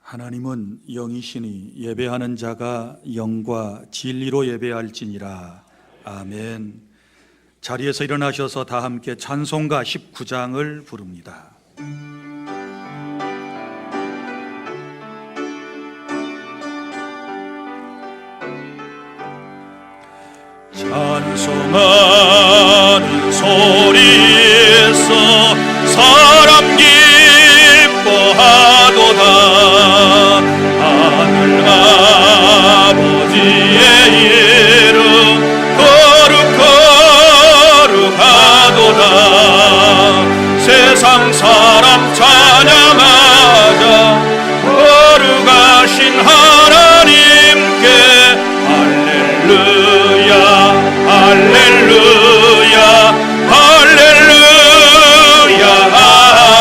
하나님은 영이시니 예배하는 자가 영과 진리로 예배할지니라. 아멘. 자리에서 일어나셔서 다 함께 찬송가 19장을 부릅니다. 찬송하는 소리에서 사람 기뻐하도다. 하늘 아버지의 이름 거룩거룩하도다. 세상 사람 찬양하자. 거룩하신 하나님께 할렐루야 할렐루야 할렐루야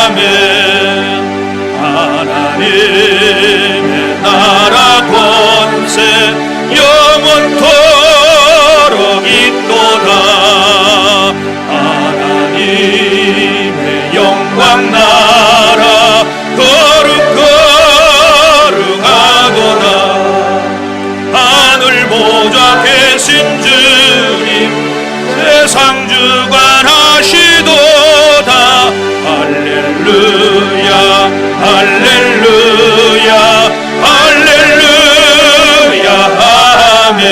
아멘. 하나님의 나라 권세 영원토록 있도다. 하나님의 영광 나라 거룩거룩하도다. 하늘 보좌 계신 주님 세상 주관하시도다. 할렐루야 할렐루야 할렐루야 아멘.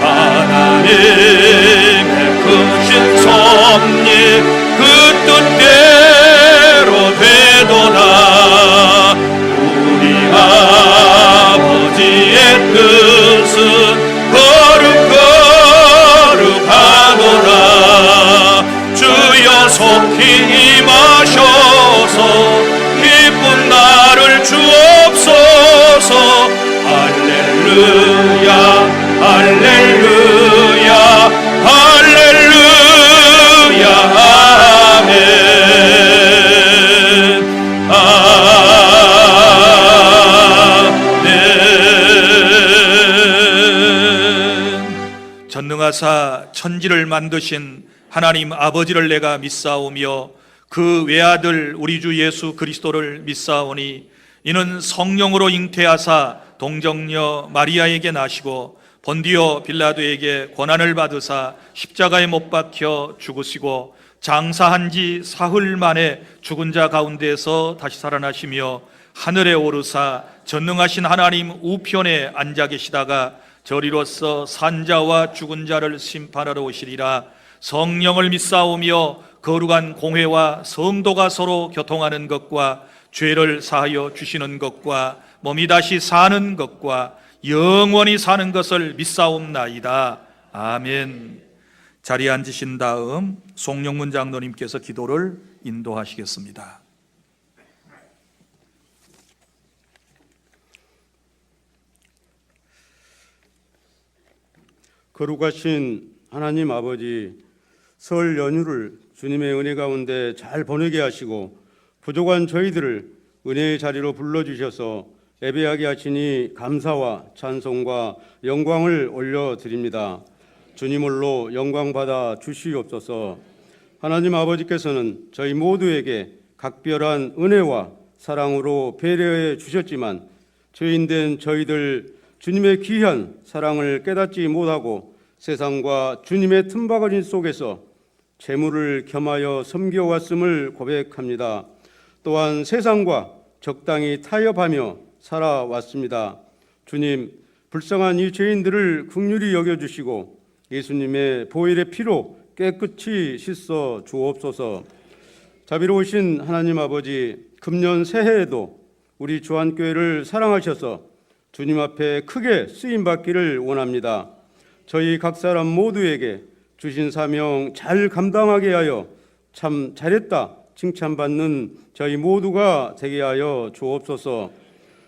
하나님의 크신 섭리 그 뜻대로 되도다. 우리 아버지의 뜻은 거룩거룩하도다. 주여 속히 임하셔서 기쁜 날을 주옵소서. 할렐루야 할렐루야 할렐루야 아멘. 전능하사 천지를 만드신 하나님 아버지를 내가 믿사오며 그 외아들 우리 주 예수 그리스도를 믿사오니 이는 성령으로 잉태하사 동정녀 마리아에게 나시고 본디오 빌라도에게 고난을 받으사 십자가에 못 박혀 죽으시고 장사한 지 사흘 만에 죽은 자 가운데서 다시 살아나시며 하늘에 오르사 전능하신 하나님 우편에 앉아 계시다가 저리로서 산자와 죽은 자를 심판하러 오시리라. 성령을 믿사오며 거룩한 공회와 성도가 서로 교통하는 것과 죄를 사하여 주시는 것과 몸이 다시 사는 것과 영원히 사는 것을 믿사옵나이다. 아멘. 자리에 앉으신 다음 송영문 장로님께서 기도를 인도하시겠습니다. 거룩하신 하나님 아버지, 설 연휴를 주님의 은혜 가운데 잘 보내게 하시고 부족한 저희들을 은혜의 자리로 불러주셔서 예배하게 하시니 감사와 찬송과 영광을 올려드립니다. 주님 홀로 영광 받아 주시옵소서. 하나님 아버지께서는 저희 모두에게 각별한 은혜와 사랑으로 배려해 주셨지만 죄인된 저희들 주님의 귀한 사랑을 깨닫지 못하고 세상과 주님의 틈바구니 속에서 재물을 겸하여 섬겨왔음을 고백합니다. 또한 세상과 적당히 타협하며 살아왔습니다. 주님, 불쌍한 이 죄인들을 긍휼히 여겨주시고 예수님의 보혈의 피로 깨끗이 씻어 주옵소서. 자비로우신 하나님 아버지, 금년 새해에도 우리 주한교회를 사랑하셔서 주님 앞에 크게 쓰임받기를 원합니다. 저희 각 사람 모두에게 주신 사명 잘 감당하게 하여 참 잘했다 칭찬받는 저희 모두가 되게 하여 주옵소서.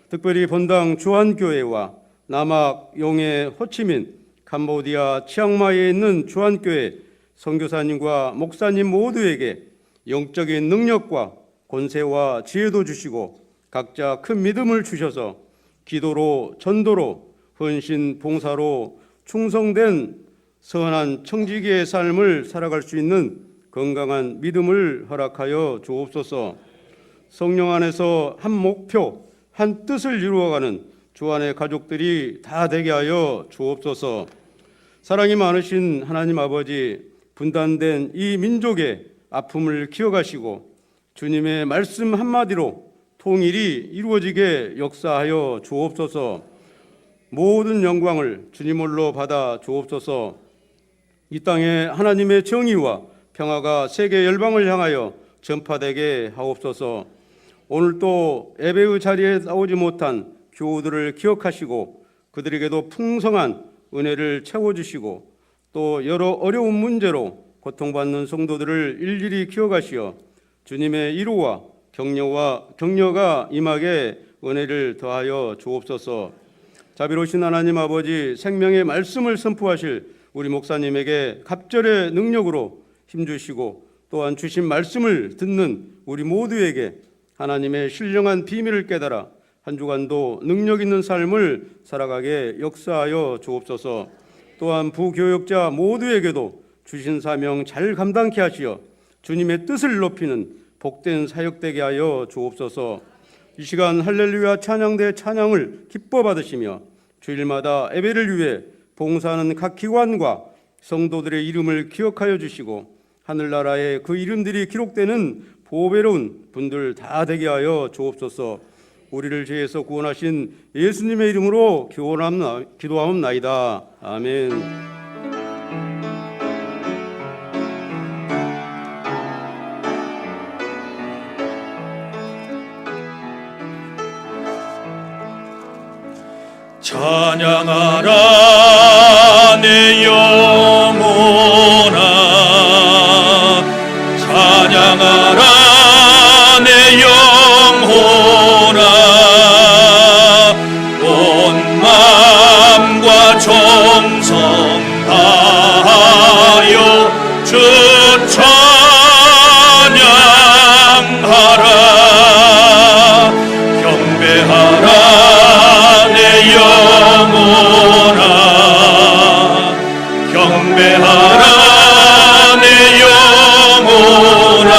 특별히 본당 주한교회와 남악, 용해, 호치민, 캄보디아, 치앙마이에 있는 주한교회 선교사님과 목사님 모두에게 영적인 능력과 권세와 지혜도 주시고 각자 큰 믿음을 주셔서 기도로, 전도로, 헌신, 봉사로 충성된 선한 청지기의 삶을 살아갈 수 있는 건강한 믿음을 허락하여 주옵소서. 성령 안에서 한 목표, 한 뜻을 이루어가는 주안의 가족들이 다 되게 하여 주옵소서. 사랑이 많으신 하나님 아버지, 분단된 이 민족의 아픔을 기억하시고 주님의 말씀 한마디로 통일이 이루어지게 역사하여 주옵소서. 모든 영광을 주님 홀로 받아 주옵소서. 이 땅에 하나님의 정의와 평화가 세계 열방을 향하여 전파되게 하옵소서. 오늘 또 예배의 자리에 나오지 못한 교우들을 기억하시고 그들에게도 풍성한 은혜를 채워주시고 또 여러 어려운 문제로 고통받는 성도들을 일일이 기억하시어 주님의 위로와 격려가 임하게 은혜를 더하여 주옵소서. 자비로우신 하나님 아버지, 생명의 말씀을 선포하실 우리 목사님에게 갑절의 능력으로 힘주시고 또한 주신 말씀을 듣는 우리 모두에게 하나님의 신령한 비밀을 깨달아 한 주간도 능력 있는 삶을 살아가게 역사하여 주옵소서. 또한 부교역자 모두에게도 주신 사명 잘 감당케 하시어 주님의 뜻을 높이는 복된 사역되게 하여 주옵소서. 이 시간 할렐루야 찬양대 찬양을 기뻐 받으시며 주일마다 예배를 위해 봉사하는 각 기관과 성도들의 이름을 기억하여 주시고 하늘나라에 그 이름들이 기록되는 보배로운 분들 다 되게 하여 주옵소서. 우리를 죄에서 구원하신 예수님의 이름으로 기도하옵나이다. 아멘. 찬양하라 내 영혼아, 찬양하라 내 영혼아, 온 마음과 정성 다하여 주 찬양하라. 경배하라 내 영혼아, 경배하라 내 영혼아,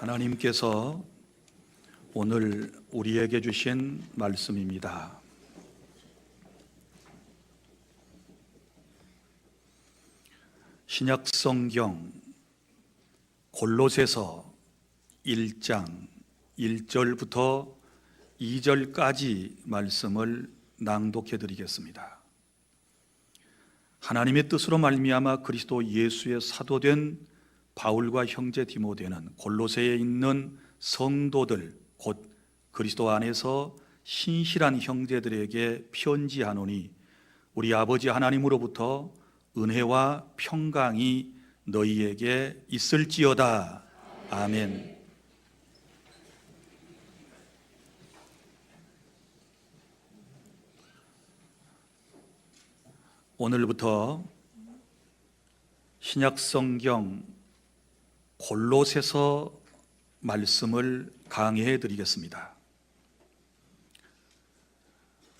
하나님께서 오늘 우리에게 주신 말씀입니다. 신약 성경 골로새서 1장 1절부터 2절까지 말씀을 낭독해 드리겠습니다. 하나님의 뜻으로 말미암아 그리스도 예수의 사도된 바울과 형제 디모데는 골로새에 있는 성도들 곧 그리스도 안에서 신실한 형제들에게 편지하노니 우리 아버지 하나님으로부터 은혜와 평강이 너희에게 있을지어다. 아멘. 오늘부터 신약 성경 골로새서 말씀을 강해해 드리겠습니다.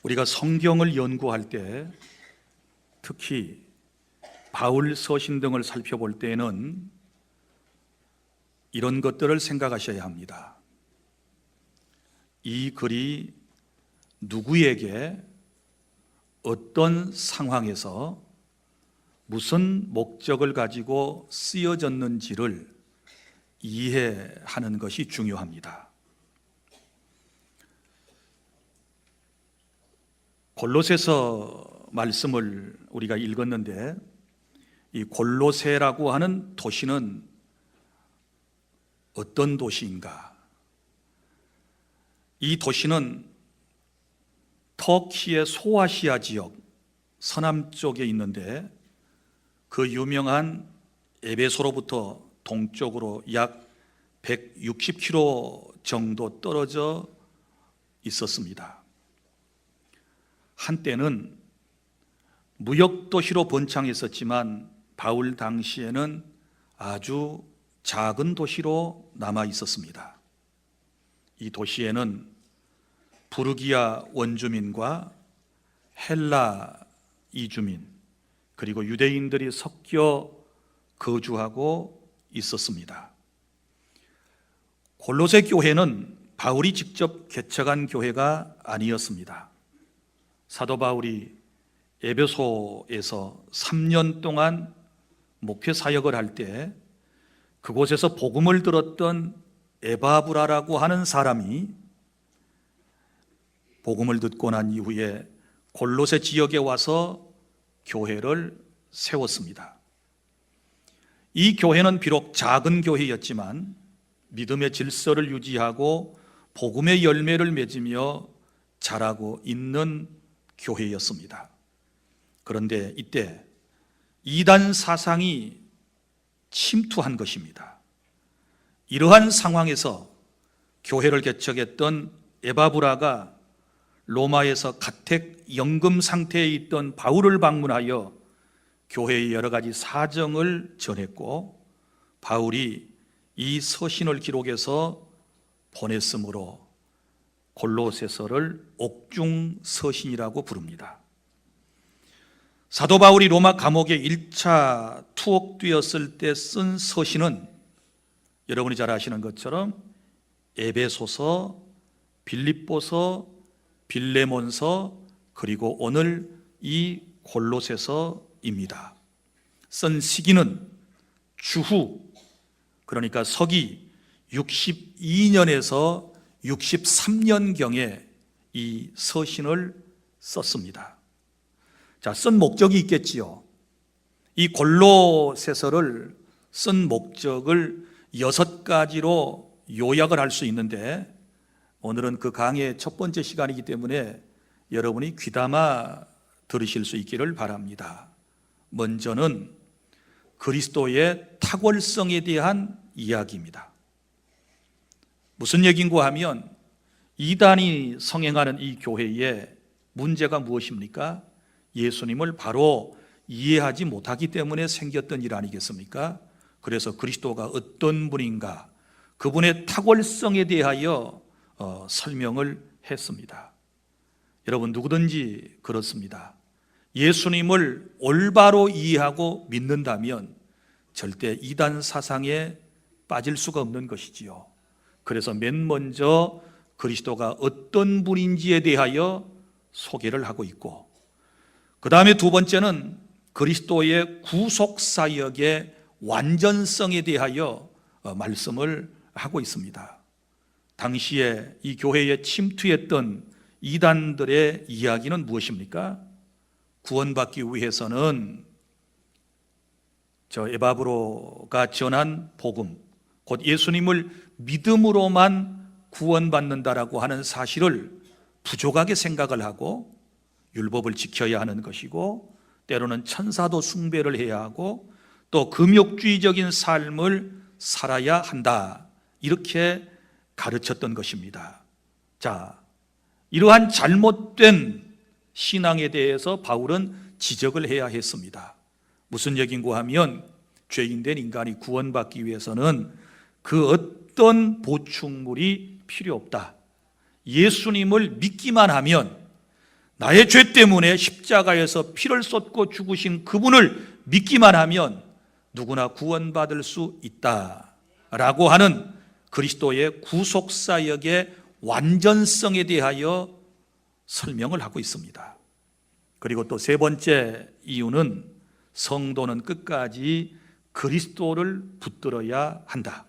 우리가 성경을 연구할 때 특히 바울 서신 등을 살펴볼 때에는 이런 것들을 생각하셔야 합니다. 이 글이 누구에게 어떤 상황에서 무슨 목적을 가지고 쓰여졌는지를 이해하는 것이 중요합니다. 골로새서 말씀을 우리가 읽었는데 이 골로새라고 하는 도시는 어떤 도시인가? 이 도시는 터키의 소아시아 지역 서남쪽에 있는데 그 유명한 에베소로부터 동쪽으로 약 160km 정도 떨어져 있었습니다. 한때는 무역도시로 번창했었지만 바울 당시에는 아주 작은 도시로 남아 있었습니다. 이 도시에는 부르기아 원주민과 헬라 이주민 그리고 유대인들이 섞여 거주하고 있었습니다. 골로새 교회는 바울이 직접 개척한 교회가 아니었습니다. 사도 바울이 에베소에서 3년 동안 목회 사역을 할 때 그곳에서 복음을 들었던 에바브라라고 하는 사람이 복음을 듣고 난 이후에 골로새 지역에 와서 교회를 세웠습니다. 이 교회는 비록 작은 교회였지만 믿음의 질서를 유지하고 복음의 열매를 맺으며 자라고 있는 교회였습니다. 그런데 이때 이단 사상이 침투한 것입니다. 이러한 상황에서 교회를 개척했던 에바브라가 로마에서 가택 연금 상태에 있던 바울을 방문하여 교회의 여러 가지 사정을 전했고 바울이 이 서신을 기록해서 보냈으므로 골로새서를 옥중 서신이라고 부릅니다. 사도 바울이 로마 감옥에 1차 투옥되었을 때 쓴 서신은 여러분이 잘 아시는 것처럼 에베소서, 빌립보서, 빌레몬서 그리고 오늘 이 골로새서입니다. 쓴 시기는 주후 그러니까 서기 62년에서 63년경에 이 서신을 썼습니다. 자, 쓴 목적이 있겠지요. 이 골로새서를 쓴 목적을 6가지로 요약을 할 수 있는데 오늘은 그 강의의 첫 번째 시간이기 때문에 여러분이 귀담아 들으실 수 있기를 바랍니다. 먼저는 그리스도의 탁월성에 대한 이야기입니다. 무슨 얘기인가 하면 이단이 성행하는 이 교회의 문제가 무엇입니까? 예수님을 바로 이해하지 못하기 때문에 생겼던 일 아니겠습니까? 그래서 그리스도가 어떤 분인가 그분의 탁월성에 대하여 설명을 했습니다. 여러분 누구든지 그렇습니다. 예수님을 올바로 이해하고 믿는다면 절대 이단 사상에 빠질 수가 없는 것이지요. 그래서 맨 먼저 그리스도가 어떤 분인지에 대하여 소개를 하고 있고, 그 다음에 두 번째는 그리스도의 구속사역의 완전성에 대하여 말씀을 하고 있습니다. 당시에 이 교회에 침투했던 이단들의 이야기는 무엇입니까? 구원받기 위해서는 에바브로가 전한 복음, 곧 예수님을 믿음으로만 구원받는다라고 하는 사실을 부족하게 생각을 하고 율법을 지켜야 하는 것이고, 때로는 천사도 숭배를 해야 하고, 또 금욕주의적인 삶을 살아야 한다, 이렇게 가르쳤던 것입니다. 자, 이러한 잘못된 신앙에 대해서 바울은 지적을 해야 했습니다. 무슨 얘기인고 하면, 죄인된 인간이 구원받기 위해서는 그 어떤 보충물이 필요 없다. 예수님을 믿기만 하면, 나의 죄 때문에 십자가에서 피를 쏟고 죽으신 그분을 믿기만 하면 누구나 구원받을 수 있다라고 하는 그리스도의 구속사역의 완전성에 대하여 설명을 하고 있습니다. 그리고 또 세 번째 이유는 성도는 끝까지 그리스도를 붙들어야 한다.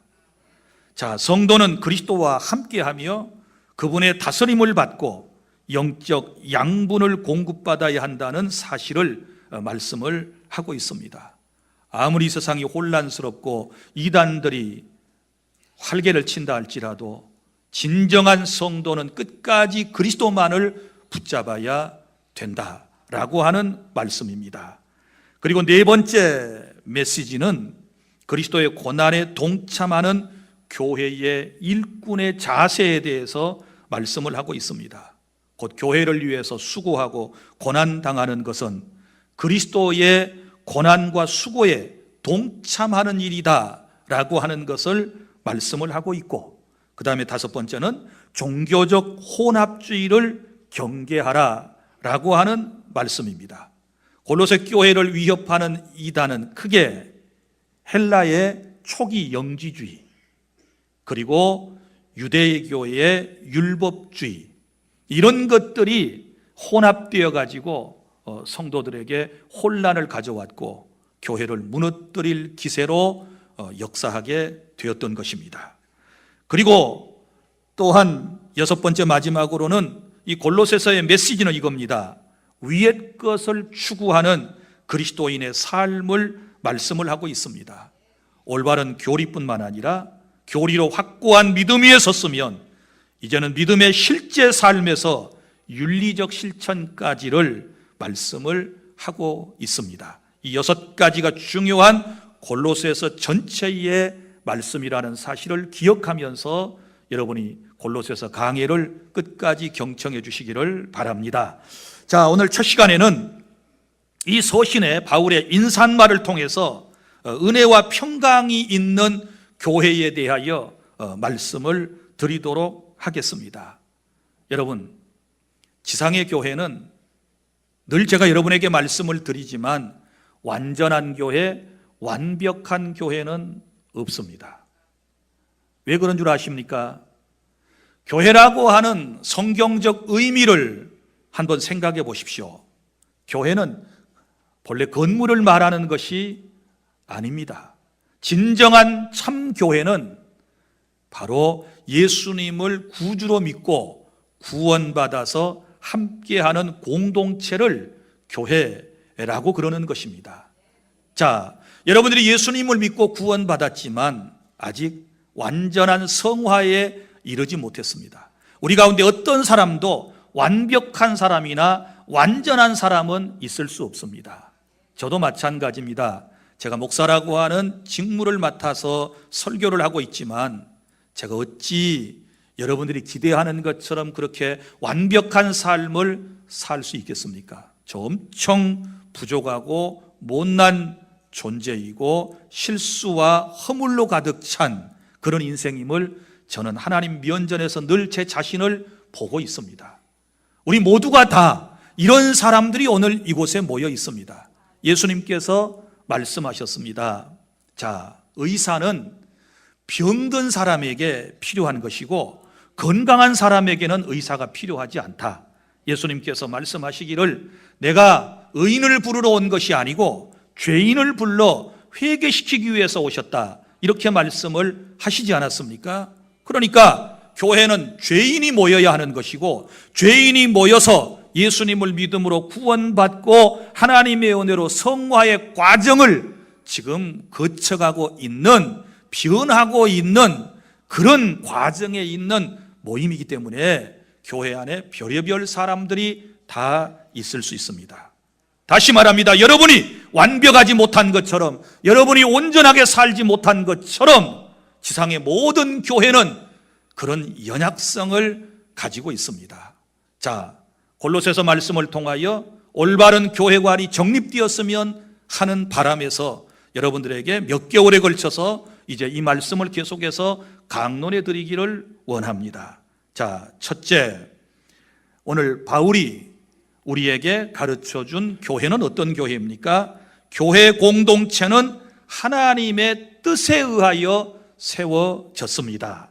자, 성도는 그리스도와 함께하며 그분의 다스림을 받고 영적 양분을 공급받아야 한다는 사실을 말씀을 하고 있습니다. 아무리 세상이 혼란스럽고 이단들이 활개를 친다 할지라도 진정한 성도는 끝까지 그리스도만을 붙잡아야 된다라고 하는 말씀입니다. 그리고 네 번째 메시지는 그리스도의 고난에 동참하는 교회의 일꾼의 자세에 대해서 말씀을 하고 있습니다. 곧 교회를 위해서 수고하고 고난당하는 것은 그리스도의 고난과 수고에 동참하는 일이다 라고 하는 것을 말씀을 하고 있고, 그 다음에 다섯 번째는 종교적 혼합주의를 경계하라 라고 하는 말씀입니다. 골로새 교회를 위협하는 이단은 크게 헬라의 초기 영지주의, 그리고 유대교의 율법주의, 이런 것들이 혼합되어 가지고 성도들에게 혼란을 가져왔고 교회를 무너뜨릴 기세로 역사하게 되었던 것입니다. 그리고 또한 여섯 번째 마지막으로는 이 골로새서의 메시지는 이겁니다. 위의 것을 추구하는 그리스도인의 삶을 말씀을 하고 있습니다. 올바른 교리뿐만 아니라 교리로 확고한 믿음 위에 섰으면 이제는 믿음의 실제 삶에서 윤리적 실천까지를 말씀을 하고 있습니다. 이 여섯 가지가 중요한 골로새서 전체의 말씀이라는 사실을 기억하면서 여러분이 골로새서 강해를 끝까지 경청해 주시기를 바랍니다. 자, 오늘 첫 시간에는 이 서신의 바울의 인사말을 통해서 은혜와 평강이 있는 교회에 대하여 말씀을 드리도록 하겠습니다. 여러분, 지상의 교회는 늘 제가 여러분에게 말씀을 드리지만 완전한 교회, 완벽한 교회는 없습니다. 왜 그런 줄 아십니까? 교회라고 하는 성경적 의미를 한번 생각해 보십시오. 교회는 본래 건물을 말하는 것이 아닙니다. 진정한 참 교회는 바로 예수님을 구주로 믿고 구원받아서 함께하는 공동체를 교회라고 그러는 것입니다. 자, 여러분들이 예수님을 믿고 구원받았지만 아직 완전한 성화에 이르지 못했습니다. 우리 가운데 어떤 사람도 완벽한 사람이나 완전한 사람은 있을 수 없습니다. 저도 마찬가지입니다. 제가 목사라고 하는 직무를 맡아서 설교를 하고 있지만 제가 어찌 여러분들이 기대하는 것처럼 그렇게 완벽한 삶을 살 수 있겠습니까? 저 엄청 부족하고 못난 존재이고 실수와 허물로 가득 찬 그런 인생임을 저는 하나님 면전에서 늘 제 자신을 보고 있습니다. 우리 모두가 다 이런 사람들이 오늘 이곳에 모여 있습니다. 예수님께서 말씀하셨습니다. 자, 의사는 병든 사람에게 필요한 것이고 건강한 사람에게는 의사가 필요하지 않다. 예수님께서 말씀하시기를 내가 의인을 부르러 온 것이 아니고 죄인을 불러 회개시키기 위해서 오셨다. 이렇게 말씀을 하시지 않았습니까? 그러니까 교회는 죄인이 모여야 하는 것이고 죄인이 모여서 예수님을 믿음으로 구원받고 하나님의 은혜로 성화의 과정을 지금 거쳐가고 있는, 변하고 있는 그런 과정에 있는 모임이기 때문에 교회 안에 별의별 사람들이 다 있을 수 있습니다. 다시 말합니다. 여러분이 완벽하지 못한 것처럼, 여러분이 온전하게 살지 못한 것처럼 지상의 모든 교회는 그런 연약성을 가지고 있습니다. 자, 골로새서 말씀을 통하여 올바른 교회관이 정립되었으면 하는 바람에서 여러분들에게 몇 개월에 걸쳐서 이제 이 말씀을 계속해서 강론해 드리기를 원합니다. 자, 첫째, 오늘 바울이 우리에게 가르쳐 준 교회는 어떤 교회입니까? 교회 공동체는 하나님의 뜻에 의하여 세워졌습니다.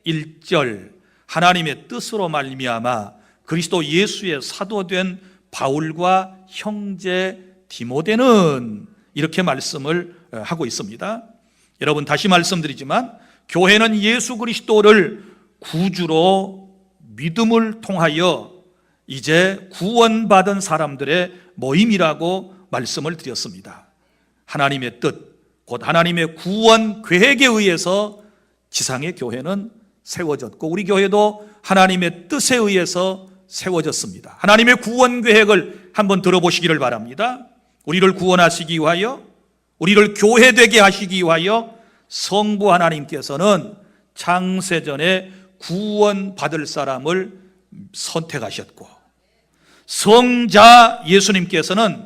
1절, 하나님의 뜻으로 말미암아 그리스도 예수의 사도된 바울과 형제 디모데는 이렇게 말씀을 하고 있습니다. 여러분, 다시 말씀드리지만 교회는 예수 그리스도를 구주로 믿음을 통하여 이제 구원받은 사람들의 모임이라고 말씀을 드렸습니다. 하나님의 뜻, 곧 하나님의 구원 계획에 의해서 지상의 교회는 세워졌고 우리 교회도 하나님의 뜻에 의해서 세워졌습니다. 하나님의 구원 계획을 한번 들어보시기를 바랍니다. 우리를 구원하시기 위하여, 우리를 교회되게 하시기 위하여 성부 하나님께서는 창세전에 구원받을 사람을 선택하셨고, 성자 예수님께서는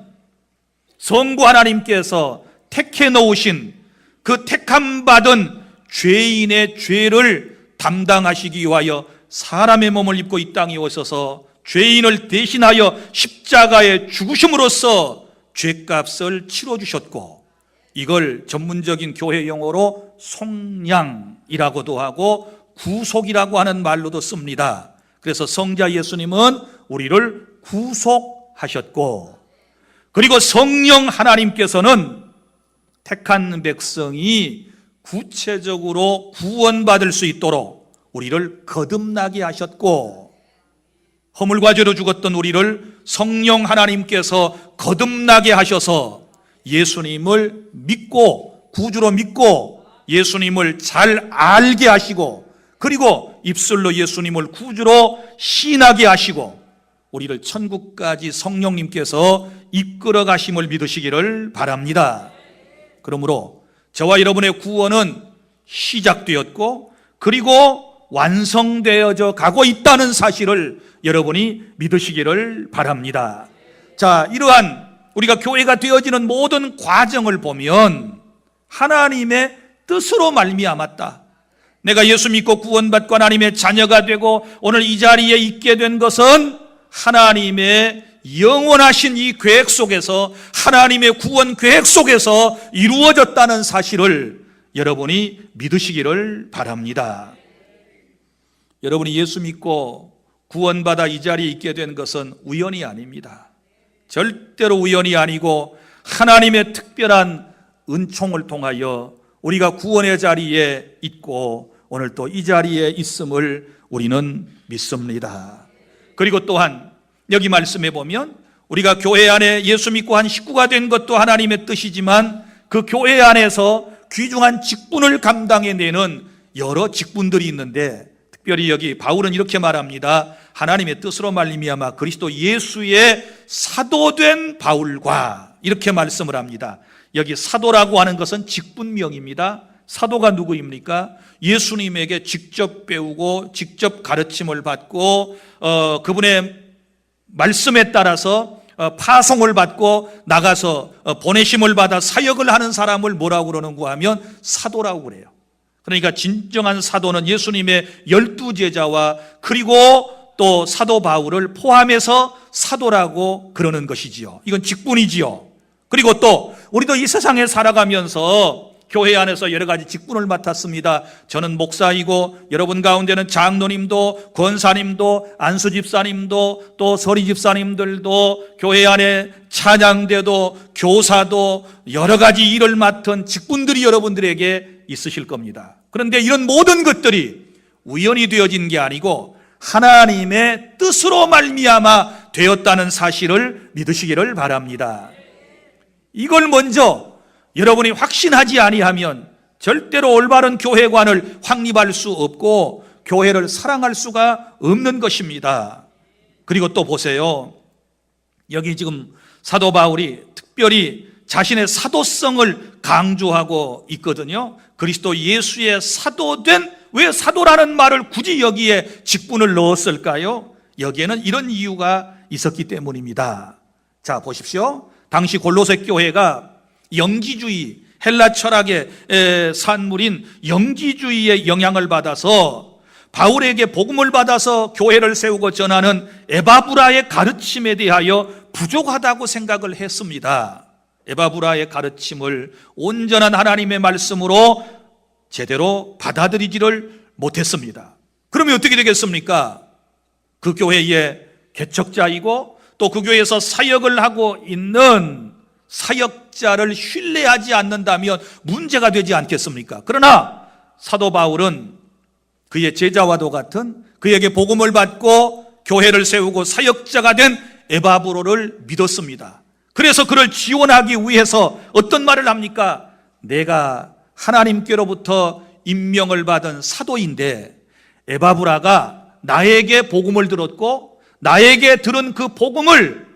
성부 하나님께서 택해 놓으신 그 택함 받은 죄인의 죄를 담당하시기 위하여 사람의 몸을 입고 이 땅에 오셔서 죄인을 대신하여 십자가에 죽으심으로써 죄값을 치러주셨고, 이걸 전문적인 교회 용어로 속량이라고도 하고 구속이라고 하는 말로도 씁니다. 그래서 성자 예수님은 우리를 구속하셨고, 그리고 성령 하나님께서는 택한 백성이 구체적으로 구원받을 수 있도록 우리를 거듭나게 하셨고, 허물과 죄로 죽었던 우리를 성령 하나님께서 거듭나게 하셔서 예수님을 믿고 구주로 믿고 예수님을 잘 알게 하시고, 그리고 입술로 예수님을 구주로 시인하게 하시고 우리를 천국까지 성령님께서 이끌어 가심을 믿으시기를 바랍니다. 그러므로 저와 여러분의 구원은 시작되었고 그리고 완성되어져 가고 있다는 사실을 여러분이 믿으시기를 바랍니다. 자, 이러한 우리가 교회가 되어지는 모든 과정을 보면 하나님의 뜻으로 말미암았다. 내가 예수 믿고 구원받고 하나님의 자녀가 되고 오늘 이 자리에 있게 된 것은 하나님의 영원하신 이 계획 속에서, 하나님의 구원 계획 속에서 이루어졌다는 사실을 여러분이 믿으시기를 바랍니다. 여러분이 예수 믿고 구원받아 이 자리에 있게 된 것은 우연이 아닙니다. 절대로 우연이 아니고 하나님의 특별한 은총을 통하여 우리가 구원의 자리에 있고 오늘 또 이 자리에 있음을 우리는 믿습니다. 그리고 또한 여기 말씀해 보면 우리가 교회 안에 예수 믿고 한 식구가 된 것도 하나님의 뜻이지만 그 교회 안에서 귀중한 직분을 감당해내는 여러 직분들이 있는데, 특별히 여기 바울은 이렇게 말합니다. 하나님의 뜻으로 말미암아 그리스도 예수의 사도된 바울과, 이렇게 말씀을 합니다. 여기 사도라고 하는 것은 직분명입니다. 사도가 누구입니까? 예수님에게 직접 배우고 직접 가르침을 받고 그분의 말씀에 따라서 파송을 받고 나가서 보내심을 받아 사역을 하는 사람을 뭐라고 그러는가 하면 사도라고 그래요. 그러니까 진정한 사도는 예수님의 12제자와 그리고 또 사도 바울을 포함해서 사도라고 그러는 것이지요. 이건 직분이지요. 그리고 또 우리도 이 세상에 살아가면서 교회 안에서 여러 가지 직분을 맡았습니다. 저는 목사이고 여러분 가운데는 장로님도 권사님도 안수 집사님도 또 서리 집사님들도 교회 안에 찬양대도 교사도 여러 가지 일을 맡은 직분들이 여러분들에게 있으실 겁니다. 그런데 이런 모든 것들이 우연히 되어진 게 아니고 하나님의 뜻으로 말미암아 되었다는 사실을 믿으시기를 바랍니다. 이걸 먼저 여러분이 확신하지 아니하면 절대로 올바른 교회관을 확립할 수 없고 교회를 사랑할 수가 없는 것입니다. 그리고 또 보세요. 여기 지금 사도 바울이 특별히 자신의 사도성을 강조하고 있거든요. 그리스도 예수의 사도된, 왜 사도라는 말을 굳이 여기에 직분을 넣었을까요? 여기에는 이런 이유가 있었기 때문입니다. 자, 보십시오. 당시 골로새 교회가 영지주의, 헬라 철학의 산물인 영지주의의 영향을 받아서 바울에게 복음을 받아서 교회를 세우고 전하는 에바브라의 가르침에 대하여 부족하다고 생각을 했습니다. 에바브라의 가르침을 온전한 하나님의 말씀으로 제대로 받아들이지를 못했습니다. 그러면 어떻게 되겠습니까? 그 교회의 개척자이고 또 그 교회에서 사역을 하고 있는 사역자를 신뢰하지 않는다면 문제가 되지 않겠습니까? 그러나 사도 바울은 그의 제자와도 같은 그에게 복음을 받고 교회를 세우고 사역자가 된 에바브로를 믿었습니다. 그래서 그를 지원하기 위해서 어떤 말을 합니까? 내가 하나님께로부터 임명을 받은 사도인데 에바브라가 나에게 복음을 들었고 나에게 들은 그 복음을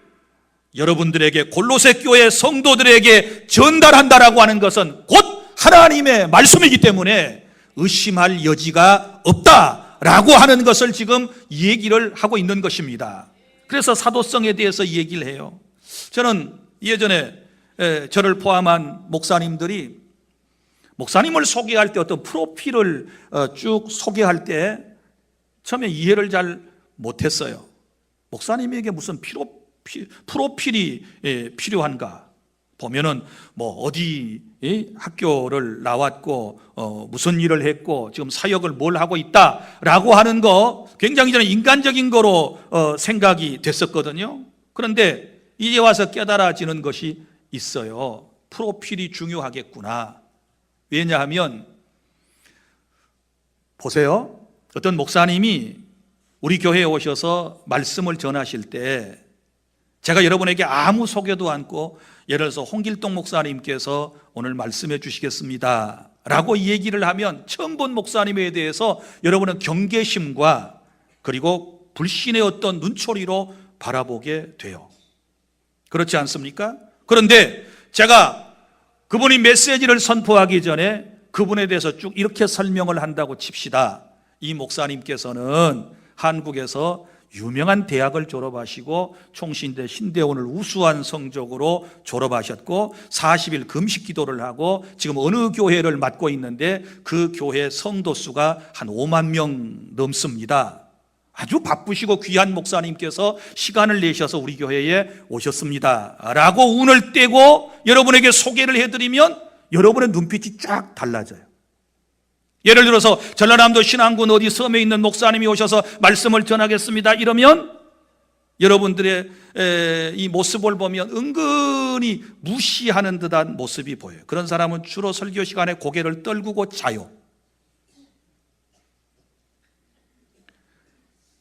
여러분들에게 골로새 교회 성도들에게 전달한다라고 하는 것은 곧 하나님의 말씀이기 때문에 의심할 여지가 없다라고 하는 것을 지금 얘기를 하고 있는 것입니다. 그래서 사도성에 대해서 얘기를 해요. 저는 예전에 저를 포함한 목사님들이 목사님을 소개할 때 어떤 프로필을 쭉 소개할 때 처음에 이해를 잘 못했어요. 목사님에게 무슨 프로필이 필요한가? 보면은 뭐 어디 학교를 나왔고 무슨 일을 했고 지금 사역을 뭘 하고 있다라고 하는 거 굉장히 저는 인간적인 거로 생각이 됐었거든요. 그런데 이제 와서 깨달아지는 것이 있어요. 프로필이 중요하겠구나. 왜냐하면 보세요. 어떤 목사님이 우리 교회에 오셔서 말씀을 전하실 때 제가 여러분에게 아무 소개도 않고 예를 들어서 홍길동 목사님께서 오늘 말씀해 주시겠습니다 라고 얘기를 하면 처음 본 목사님에 대해서 여러분은 경계심과 그리고 불신의 어떤 눈초리로 바라보게 돼요. 그렇지 않습니까? 그런데 제가 그분이 메시지를 선포하기 전에 그분에 대해서 쭉 이렇게 설명을 한다고 칩시다. 이 목사님께서는 한국에서 유명한 대학을 졸업하시고 총신대 신대원을 우수한 성적으로 졸업하셨고 40일 금식 기도를 하고 지금 어느 교회를 맡고 있는데 그 교회 성도 수가 한 5만 명 넘습니다. 아주 바쁘시고 귀한 목사님께서 시간을 내셔서 우리 교회에 오셨습니다 라고 운을 떼고 여러분에게 소개를 해드리면 여러분의 눈빛이 쫙 달라져요. 예를 들어서 전라남도 신안군 어디 섬에 있는 목사님이 오셔서 말씀을 전하겠습니다 이러면 여러분들의 이 모습을 보면 은근히 무시하는 듯한 모습이 보여요. 그런 사람은 주로 설교 시간에 고개를 떨구고 자요.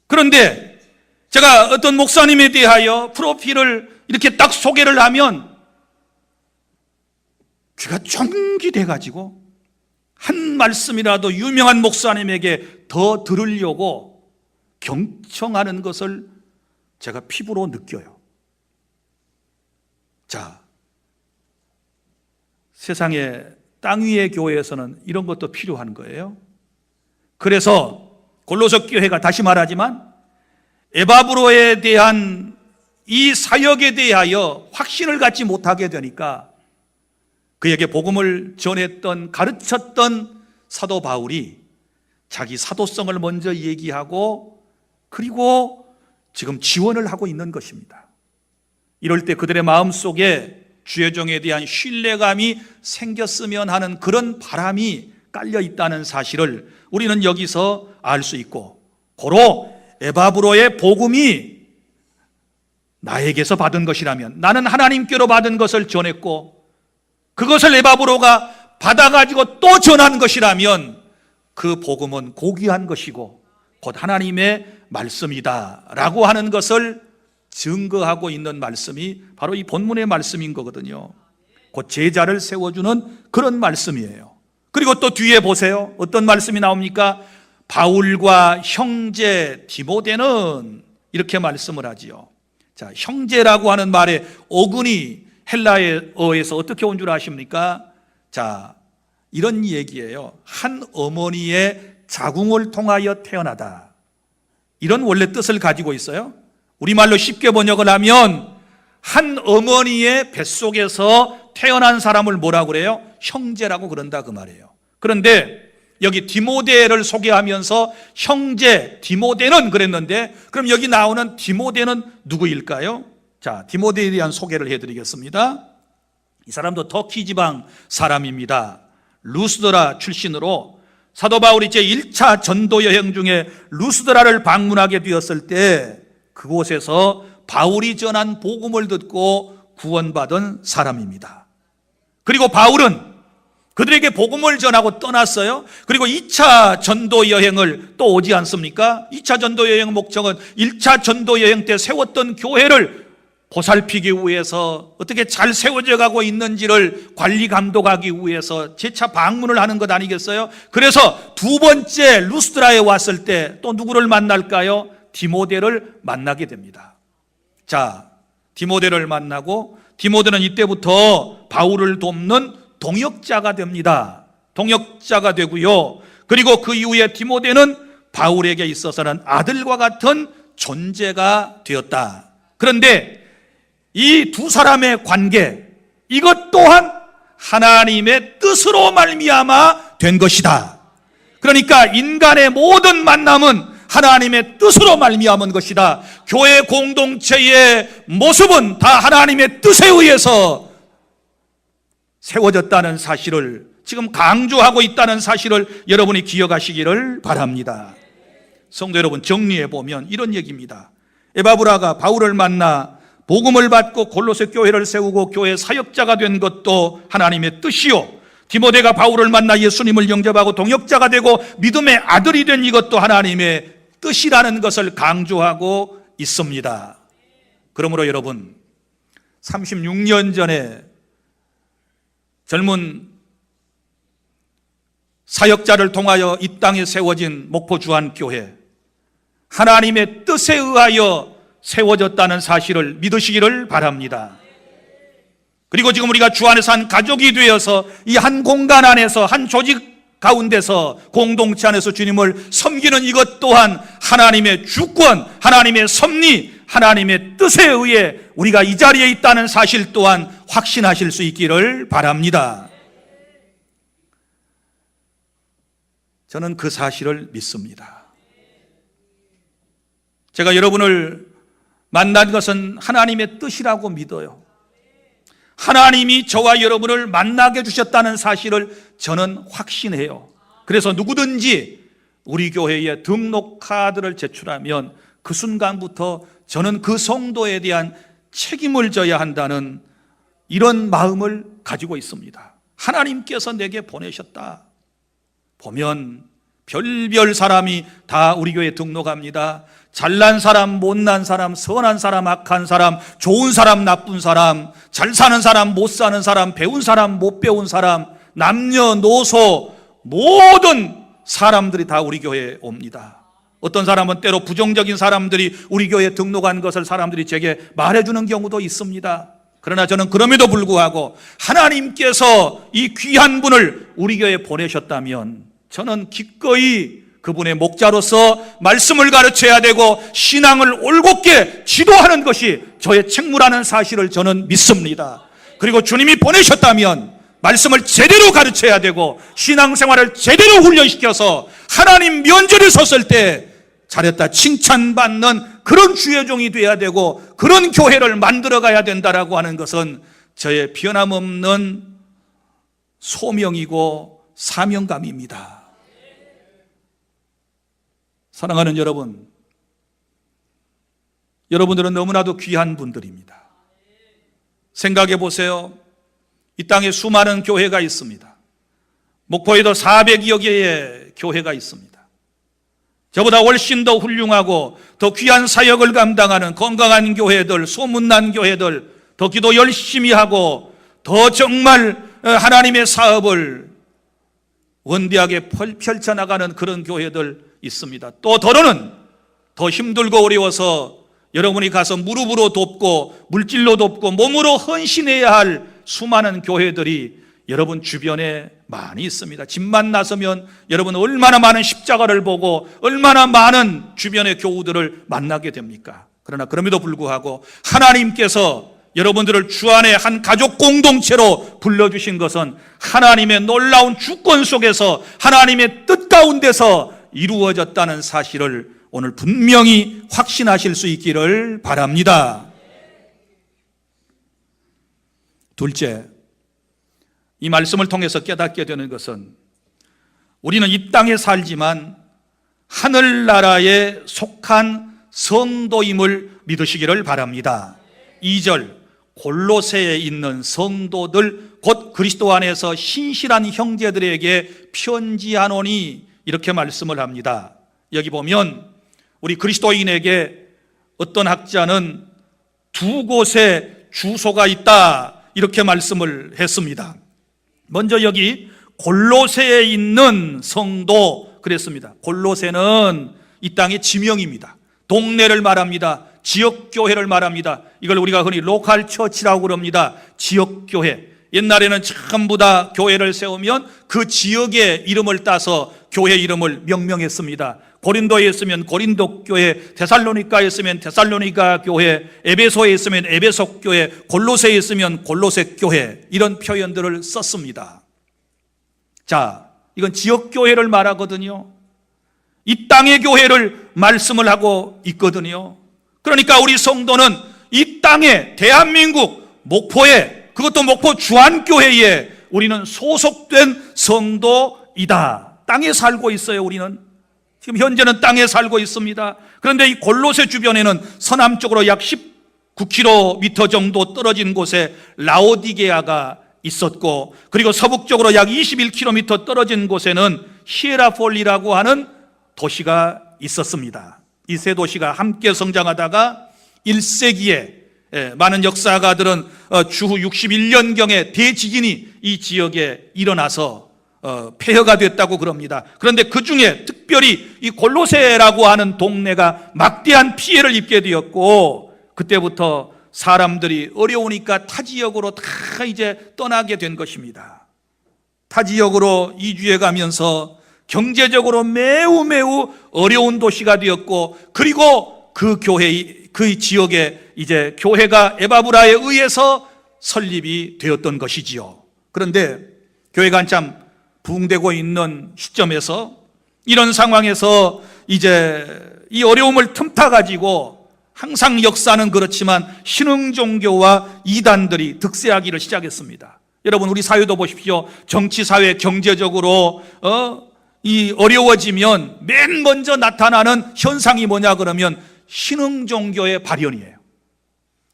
그런데 제가 어떤 목사님에 대하여 프로필을 이렇게 딱 소개를 하면 귀가 쫑기돼가지고 한 말씀이라도 유명한 목사님에게 더 들으려고 경청하는 것을 제가 피부로 느껴요. 자, 세상에 땅 위의 교회에서는 이런 것도 필요한 거예요. 그래서 골로새 교회가 다시 말하지만 에바브로에 대한 이 사역에 대하여 확신을 갖지 못하게 되니까 그에게 복음을 전했던 가르쳤던 사도 바울이 자기 사도성을 먼저 얘기하고 그리고 지금 지원을 하고 있는 것입니다. 이럴 때 그들의 마음속에 주의 종에 대한 신뢰감이 생겼으면 하는 그런 바람이 깔려 있다는 사실을 우리는 여기서 알 수 있고, 고로 에바브로의 복음이 나에게서 받은 것이라면, 나는 하나님께로 받은 것을 전했고 그것을 에바브로가 받아가지고 또 전한 것이라면 그 복음은 고귀한 것이고 곧 하나님의 말씀이다 라고 하는 것을 증거하고 있는 말씀이 바로 이 본문의 말씀인 거거든요. 곧 제자를 세워주는 그런 말씀이에요. 그리고 또 뒤에 보세요. 어떤 말씀이 나옵니까? 바울과 형제 디모데는 이렇게 말씀을 하지요. 자, 형제라고 하는 말의 어근이 헬라어에서 어떻게 온 줄 아십니까? 자, 이런 얘기예요. 한 어머니의 자궁을 통하여 태어나다, 이런 원래 뜻을 가지고 있어요. 우리말로 쉽게 번역을 하면 한 어머니의 뱃속에서 태어난 사람을 뭐라고 그래요? 형제라고 그런다 그 말이에요. 그런데 여기 디모데를 소개하면서 형제 디모데는 그랬는데, 그럼 여기 나오는 디모데는 누구일까요? 자, 디모데에 대한 소개를 해드리겠습니다. 이 사람도 터키 지방 사람입니다. 루스드라 출신으로 사도 바울이 제1차 전도 여행 중에 루스드라를 방문하게 되었을 때 그곳에서 바울이 전한 복음을 듣고 구원받은 사람입니다. 그리고 바울은 그들에게 복음을 전하고 떠났어요. 그리고 2차 전도 여행을 또 오지 않습니까? 2차 전도 여행 목적은 1차 전도 여행 때 세웠던 교회를 보살피기 위해서, 어떻게 잘 세워져 가고 있는지를 관리 감독하기 위해서 재차 방문을 하는 것 아니겠어요? 그래서 두 번째 루스드라에 왔을 때 또 누구를 만날까요? 디모데를 만나게 됩니다. 자, 디모데를 만나고 디모데는 이때부터 바울을 돕는 동역자가 됩니다. 동역자가 되고요. 그리고 그 이후에 디모데는 바울에게 있어서는 아들과 같은 존재가 되었다. 그런데 이 두 사람의 관계, 이것 또한 하나님의 뜻으로 말미암아 된 것이다. 그러니까 인간의 모든 만남은 하나님의 뜻으로 말미암은 것이다. 교회 공동체의 모습은 다 하나님의 뜻에 의해서 세워졌다는 사실을 지금 강조하고 있다는 사실을 여러분이 기억하시기를 바랍니다. 성도 여러분, 정리해 보면 이런 얘기입니다. 에바브라가 바울을 만나 복음을 받고 골로새 교회를 세우고 교회 사역자가 된 것도 하나님의 뜻이요, 디모데가 바울을 만나 예수님을 영접하고 동역자가 되고 믿음의 아들이 된 이것도 하나님의 뜻이라는 것을 강조하고 있습니다. 그러므로 여러분, 36년 전에 젊은 사역자를 통하여 이 땅에 세워진 목포 주한교회, 하나님의 뜻에 의하여 세워졌다는 사실을 믿으시기를 바랍니다. 그리고 지금 우리가 주 안에서 한 가족이 되어서 이 한 공간 안에서, 한 조직 가운데서, 공동체 안에서 주님을 섬기는 이것 또한 하나님의 주권, 하나님의 섭리, 하나님의 뜻에 의해 우리가 이 자리에 있다는 사실 또한 확신하실 수 있기를 바랍니다. 저는 그 사실을 믿습니다. 제가 여러분을 만난 것은 하나님의 뜻이라고 믿어요. 하나님이 저와 여러분을 만나게 주셨다는 사실을 저는 확신해요. 그래서 누구든지 우리 교회에 등록 카드를 제출하면 그 순간부터 저는 그 성도에 대한 책임을 져야 한다는 이런 마음을 가지고 있습니다. 하나님께서 내게 보내셨다. 보면 별별 사람이 다 우리 교회에 등록합니다. 잘난 사람, 못난 사람, 선한 사람, 악한 사람, 좋은 사람, 나쁜 사람, 잘 사는 사람, 못 사는 사람, 배운 사람, 못 배운 사람, 남녀노소 모든 사람들이 다 우리 교회에 옵니다. 어떤 사람은 때로 부정적인 사람들이 우리 교회에 등록한 것을 사람들이 제게 말해주는 경우도 있습니다. 그러나 저는 그럼에도 불구하고 하나님께서 이 귀한 분을 우리 교회에 보내셨다면 저는 기꺼이 그분의 목자로서 말씀을 가르쳐야 되고 신앙을 올곧게 지도하는 것이 저의 책무라는 사실을 저는 믿습니다. 그리고 주님이 보내셨다면 말씀을 제대로 가르쳐야 되고 신앙생활을 제대로 훈련시켜서 하나님 면전에 섰을 때 잘했다 칭찬받는 그런 주의 종이 되어야 되고 그런 교회를 만들어가야 된다라고 하는 것은 저의 변함없는 소명이고 사명감입니다. 사랑하는 여러분, 여러분들은 너무나도 귀한 분들입니다. 생각해 보세요. 이 땅에 수많은 교회가 있습니다. 목포에도 400여 개의 교회가 있습니다. 저보다 훨씬 더 훌륭하고 더 귀한 사역을 감당하는 건강한 교회들, 소문난 교회들, 더 기도 열심히 하고 더 정말 하나님의 사업을 원대하게 펼쳐나가는 그런 교회들 있습니다. 또 더러는 더 힘들고 어려워서 여러분이 가서 무릎으로 돕고 물질로 돕고 몸으로 헌신해야 할 수많은 교회들이 여러분 주변에 많이 있습니다. 집만 나서면 여러분 얼마나 많은 십자가를 보고 얼마나 많은 주변의 교우들을 만나게 됩니까? 그러나 그럼에도 불구하고 하나님께서 여러분들을 주 안에 한 가족 공동체로 불러주신 것은 하나님의 놀라운 주권 속에서 하나님의 뜻 가운데서 이루어졌다는 사실을 오늘 분명히 확신하실 수 있기를 바랍니다. 둘째, 이 말씀을 통해서 깨닫게 되는 것은 우리는 이 땅에 살지만 하늘나라에 속한 성도임을 믿으시기를 바랍니다. 2절, 골로새에 있는 성도들 곧 그리스도 안에서 신실한 형제들에게 편지하노니 이렇게 말씀을 합니다. 여기 보면 우리 그리스도인에게 어떤 학자는 두 곳에 주소가 있다 이렇게 말씀을 했습니다. 먼저 여기 골로새에 있는 성도 그랬습니다. 골로새는 이 땅의 지명입니다. 동네를 말합니다. 지역교회를 말합니다. 이걸 우리가 흔히 로컬 처치라고 그럽니다. 지역교회. 옛날에는 전부 다 교회를 세우면 그 지역의 이름을 따서 교회 이름을 명명했습니다. 고린도에 있으면 고린도 교회, 데살로니가에 있으면 데살로니가 교회, 에베소에 있으면 에베소 교회, 골로새에 있으면 골로새 교회, 이런 표현들을 썼습니다. 자, 이건 지역교회를 말하거든요. 이 땅의 교회를 말씀을 하고 있거든요. 그러니까 우리 성도는 이 땅에 대한민국 목포에, 그것도 목포 주안교회에 우리는 소속된 성도이다. 땅에 살고 있어요. 우리는 지금 현재는 땅에 살고 있습니다. 그런데 이 골로새 주변에는 서남쪽으로 약 19km 정도 떨어진 곳에 라오디게아가 있었고, 그리고 서북쪽으로 약 21km 떨어진 곳에는 히에라폴리라고 하는 도시가 있었습니다. 이 세 도시가 함께 성장하다가 1세기에 많은 역사가들은 주후 61년경에 대지진이 이 지역에 일어나서 폐허가 됐다고 그럽니다. 그런데 그 중에 특별히 이 골로새라고 하는 동네가 막대한 피해를 입게 되었고, 그때부터 사람들이 어려우니까 타 지역으로 다 이제 떠나게 된 것입니다. 타 지역으로 이주해 가면서 경제적으로 매우 어려운 도시가 되었고, 그리고 그 지역에 이제 교회가 에바브라에 의해서 설립이 되었던 것이지요. 그런데 교회가 한참 부흥되고 있는 시점에서 이런 상황에서 이제 이 어려움을 틈타 가지고 항상 역사는 그렇지만 신흥 종교와 이단들이 득세하기를 시작했습니다. 여러분, 우리 사회도 보십시오. 정치, 사회, 경제적으로 이 어려워지면 맨 먼저 나타나는 현상이 뭐냐 그러면 신흥 종교의 발현이에요.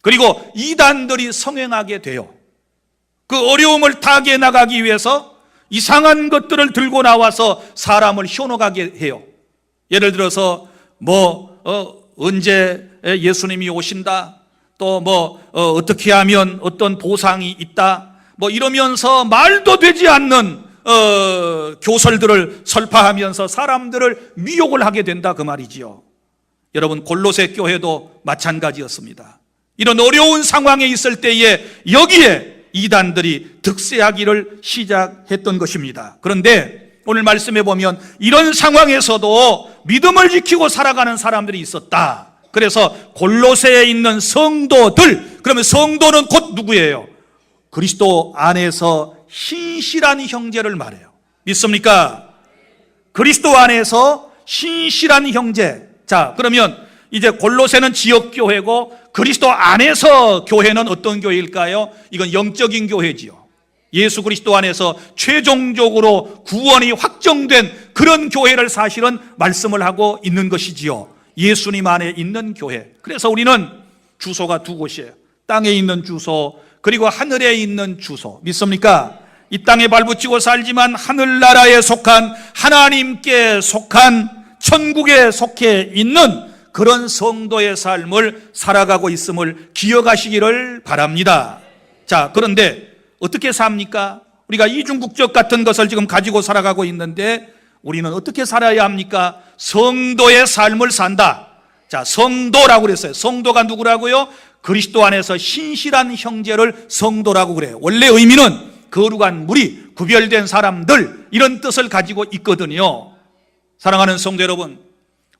그리고 이단들이 성행하게 돼요. 그 어려움을 타개 나가기 위해서 이상한 것들을 들고 나와서 사람을 현혹하게 해요. 예를 들어서 언제 예수님이 오신다, 또 어떻게 하면 어떤 보상이 있다, 이러면서 말도 되지 않는 교설들을 설파하면서 사람들을 미혹을 하게 된다 그 말이지요. 여러분, 골로새 교회도 마찬가지였습니다. 이런 어려운 상황에 있을 때에 여기에 이단들이 득세하기를 시작했던 것입니다. 그런데 오늘 말씀해 보면 이런 상황에서도 믿음을 지키고 살아가는 사람들이 있었다. 그래서 골로새에 있는 성도들, 그러면 성도는 곧 누구예요? 그리스도 안에서 신실한 형제를 말해요. 믿습니까? 그리스도 안에서 신실한 형제. 자, 그러면 이제 골로새는 지역교회고 그리스도 안에서 교회는 어떤 교회일까요? 이건 영적인 교회지요. 예수 그리스도 안에서 최종적으로 구원이 확정된 그런 교회를 사실은 말씀을 하고 있는 것이지요. 예수님 안에 있는 교회. 그래서 우리는 주소가 두 곳이에요. 땅에 있는 주소, 그리고 하늘에 있는 주소. 믿습니까? 이 땅에 발붙이고 살지만 하늘나라에 속한, 하나님께 속한, 천국에 속해 있는 그런 성도의 삶을 살아가고 있음을 기억하시기를 바랍니다. 자, 그런데 어떻게 삽니까? 우리가 이중국적 같은 것을 지금 가지고 살아가고 있는데 우리는 어떻게 살아야 합니까? 성도의 삶을 산다. 자, 성도라고 그랬어요. 성도가 누구라고요? 그리스도 안에서 신실한 형제를 성도라고 그래요. 원래 의미는 거룩한 무리, 구별된 사람들, 이런 뜻을 가지고 있거든요. 사랑하는 성도 여러분,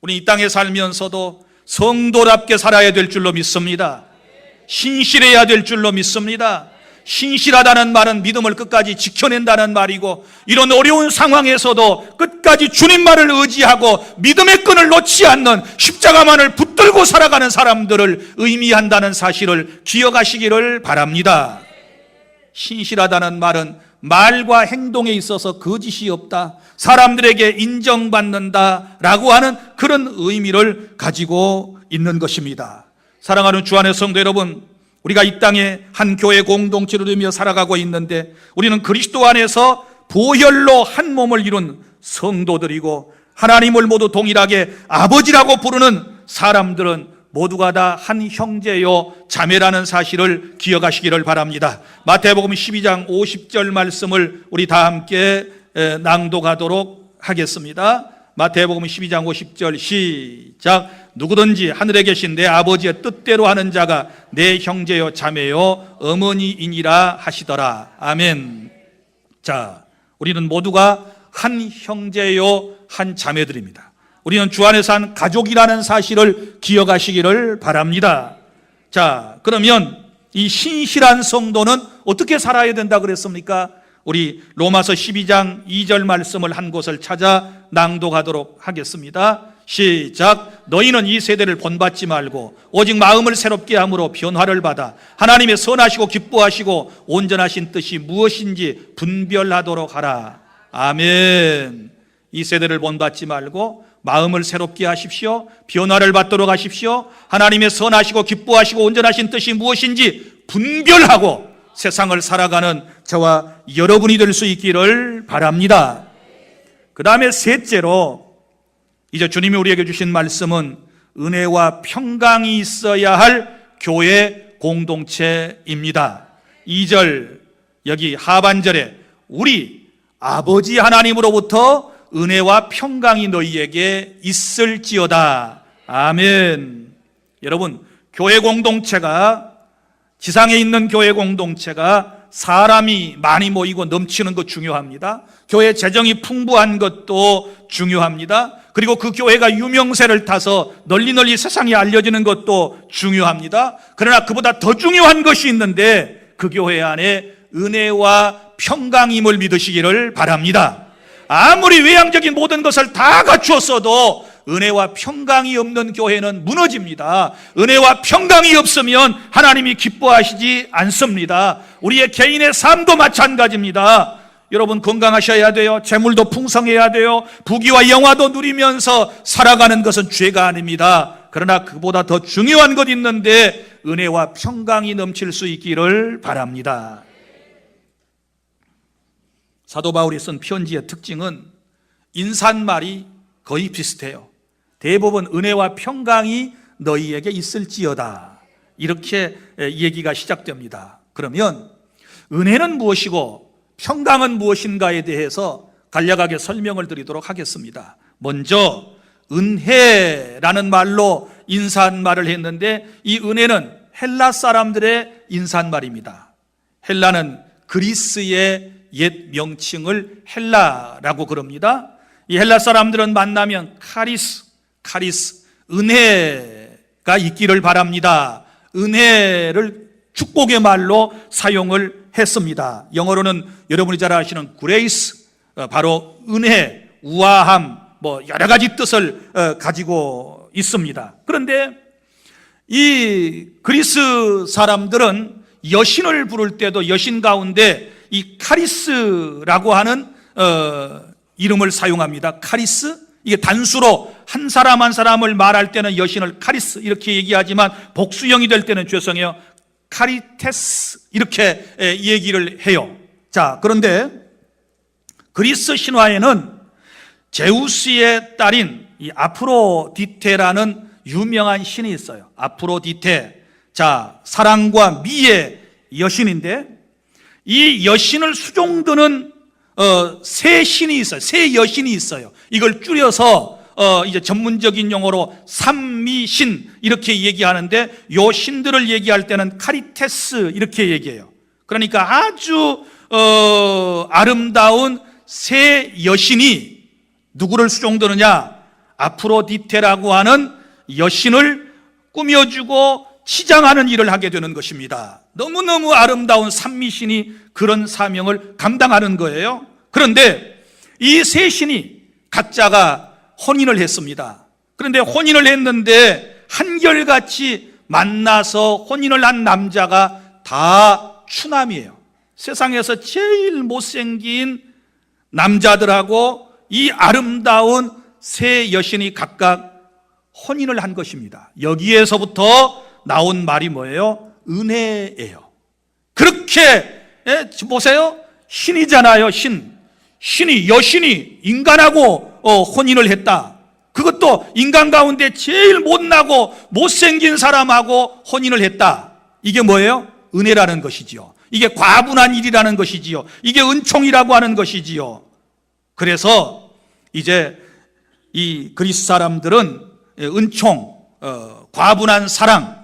우리 이 땅에 살면서도 성도답게 살아야 될 줄로 믿습니다. 신실해야 될 줄로 믿습니다. 신실하다는 말은 믿음을 끝까지 지켜낸다는 말이고, 이런 어려운 상황에서도 끝까지 주님 말을 의지하고 믿음의 끈을 놓지 않는, 십자가만을 붙들고 살아가는 사람들을 의미한다는 사실을 기억하시기를 바랍니다. 신실하다는 말은 말과 행동에 있어서 거짓이 없다, 사람들에게 인정받는다라고 하는 그런 의미를 가지고 있는 것입니다. 사랑하는 주 안의 성도 여러분, 우리가 이 땅에 한 교회 공동체를 이루며 살아가고 있는데 우리는 그리스도 안에서 보혈로 한 몸을 이룬 성도들이고, 하나님을 모두 동일하게 아버지라고 부르는 사람들은 모두가 다 한 형제요 자매라는 사실을 기억하시기를 바랍니다. 마태복음 12장 50절 말씀을 우리 다 함께 낭독하도록 하겠습니다. 마태복음 12장 50절 시작. 누구든지 하늘에 계신 내 아버지의 뜻대로 하는 자가 내 형제요 자매요 어머니이니라 하시더라. 아멘. 자, 우리는 모두가 한 형제요 한 자매들입니다. 우리는 주 안에서 한 가족이라는 사실을 기억하시기를 바랍니다. 자, 그러면 이 신실한 성도는 어떻게 살아야 된다 그랬습니까? 우리 로마서 12장 2절 말씀을 한 곳을 찾아 낭독하도록 하겠습니다. 시작. 너희는 이 세대를 본받지 말고 오직 마음을 새롭게 함으로 변화를 받아 하나님의 선하시고 기뻐하시고 온전하신 뜻이 무엇인지 분별하도록 하라. 아멘. 이 세대를 본받지 말고 마음을 새롭게 하십시오. 변화를 받도록 하십시오. 하나님의 선하시고 기뻐하시고 온전하신 뜻이 무엇인지 분별하고 세상을 살아가는 저와 여러분이 될 수 있기를 바랍니다. 그 다음에 셋째로, 이제 주님이 우리에게 주신 말씀은 은혜와 평강이 있어야 할 교회 공동체입니다. 2절 여기 하반절에 우리 아버지 하나님으로부터 은혜와 평강이 너희에게 있을지어다. 아멘. 여러분, 교회 공동체가, 지상에 있는 교회 공동체가 사람이 많이 모이고 넘치는 것 중요합니다. 교회 재정이 풍부한 것도 중요합니다. 그리고 그 교회가 유명세를 타서 널리 세상에 알려지는 것도 중요합니다. 그러나 그보다 더 중요한 것이 있는데 그 교회 안에 은혜와 평강임을 믿으시기를 바랍니다. 아무리 외향적인 모든 것을 다 갖추었어도 은혜와 평강이 없는 교회는 무너집니다. 은혜와 평강이 없으면 하나님이 기뻐하시지 않습니다. 우리의 개인의 삶도 마찬가지입니다. 여러분, 건강하셔야 돼요. 재물도 풍성해야 돼요. 부귀와 영화도 누리면서 살아가는 것은 죄가 아닙니다. 그러나 그보다 더 중요한 것 있는데 은혜와 평강이 넘칠 수 있기를 바랍니다. 사도 바울이 쓴 편지의 특징은 인사말이 거의 비슷해요. 대부분 은혜와 평강이 너희에게 있을지어다, 이렇게 얘기가 시작됩니다. 그러면 은혜는 무엇이고 평강은 무엇인가에 대해서 간략하게 설명을 드리도록 하겠습니다. 먼저 은혜라는 말로 인사말을 했는데 이 은혜는 헬라 사람들의 인사말입니다. 헬라는 그리스의 옛 명칭을 헬라라고 그럽니다. 이 헬라 사람들은 만나면 카리스, 은혜가 있기를 바랍니다, 은혜를 축복의 말로 사용을 했습니다. 영어로는 여러분이 잘 아시는 grace, 바로 은혜, 우아함, 뭐 여러 가지 뜻을 가지고 있습니다. 그런데 이 그리스 사람들은 여신을 부를 때도 여신 가운데 이 카리스라고 하는 이름을 사용합니다. 카리스? 이게 단수로 한 사람 한 사람을 말할 때는 여신을 카리스 이렇게 얘기하지만 복수형이 될 때는 죄송해요, 카리테스 이렇게 얘기를 해요. 자, 그런데 그리스 신화에는 제우스의 딸인 이 아프로디테라는 유명한 신이 있어요. 아프로디테. 자, 사랑과 미의 여신인데 이 여신을 수종드는 세 신이 있어요. 세 여신이 있어요. 이걸 줄여서 이제 전문적인 용어로 삼미신 이렇게 얘기하는데 요 신들을 얘기할 때는 카리테스 이렇게 얘기해요. 그러니까 아주 아름다운 세 여신이 누구를 수종드느냐? 아프로디테라고 하는 여신을 꾸며주고 치장하는 일을 하게 되는 것입니다. 너무너무 아름다운 삼미신이 그런 사명을 감당하는 거예요. 그런데 이 세 신이 각자가 혼인을 했습니다. 그런데 혼인을 했는데 한결같이 만나서 혼인을 한 남자가 다 추남이에요. 세상에서 제일 못생긴 남자들하고 이 아름다운 세 여신이 각각 혼인을 한 것입니다. 여기에서부터 나온 말이 뭐예요? 은혜예요. 그렇게 보세요. 신이잖아요. 신이 여신이 인간하고 혼인을 했다. 그것도 인간 가운데 제일 못나고 못생긴 사람하고 혼인을 했다. 이게 뭐예요? 은혜라는 것이지요. 이게 과분한 일이라는 것이지요. 이게 은총이라고 하는 것이지요. 그래서 이제 이 그리스 사람들은 은총, 과분한 사랑,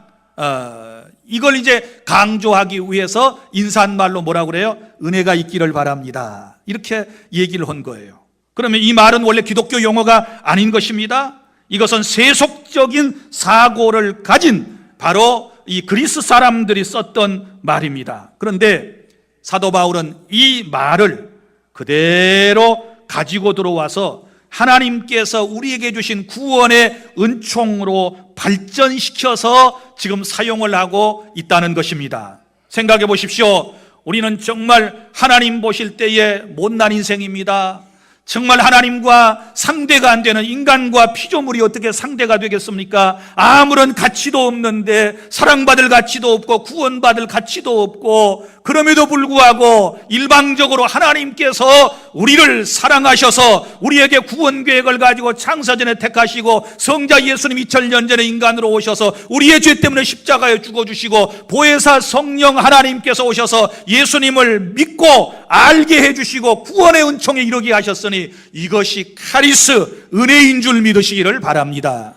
이걸 이제 강조하기 위해서 인사말로 뭐라고 그래요? 은혜가 있기를 바랍니다. 이렇게 얘기를 한 거예요. 그러면 이 말은 원래 기독교 용어가 아닌 것입니다. 이것은 세속적인 사고를 가진 바로 이 그리스 사람들이 썼던 말입니다. 그런데 사도 바울은 이 말을 그대로 가지고 들어와서 하나님께서 우리에게 주신 구원의 은총으로 발전시켜서 지금 사용을 하고 있다는 것입니다. 생각해 보십시오. 우리는 정말 하나님 보실 때에 못난 인생입니다. 정말 하나님과 상대가 안 되는 인간과 피조물이 어떻게 상대가 되겠습니까? 아무런 가치도 없는데 사랑받을 가치도 없고 구원받을 가치도 없고 그럼에도 불구하고 일방적으로 하나님께서 우리를 사랑하셔서 우리에게 구원 계획을 가지고 창세전에 택하시고 성자 예수님 2000년 전에 인간으로 오셔서 우리의 죄 때문에 십자가에 죽어주시고 보혜사 성령 하나님께서 오셔서 예수님을 믿고 알게 해주시고 구원의 은총에 이르게 하셨으니 이것이 카리스 은혜인 줄 믿으시기를 바랍니다.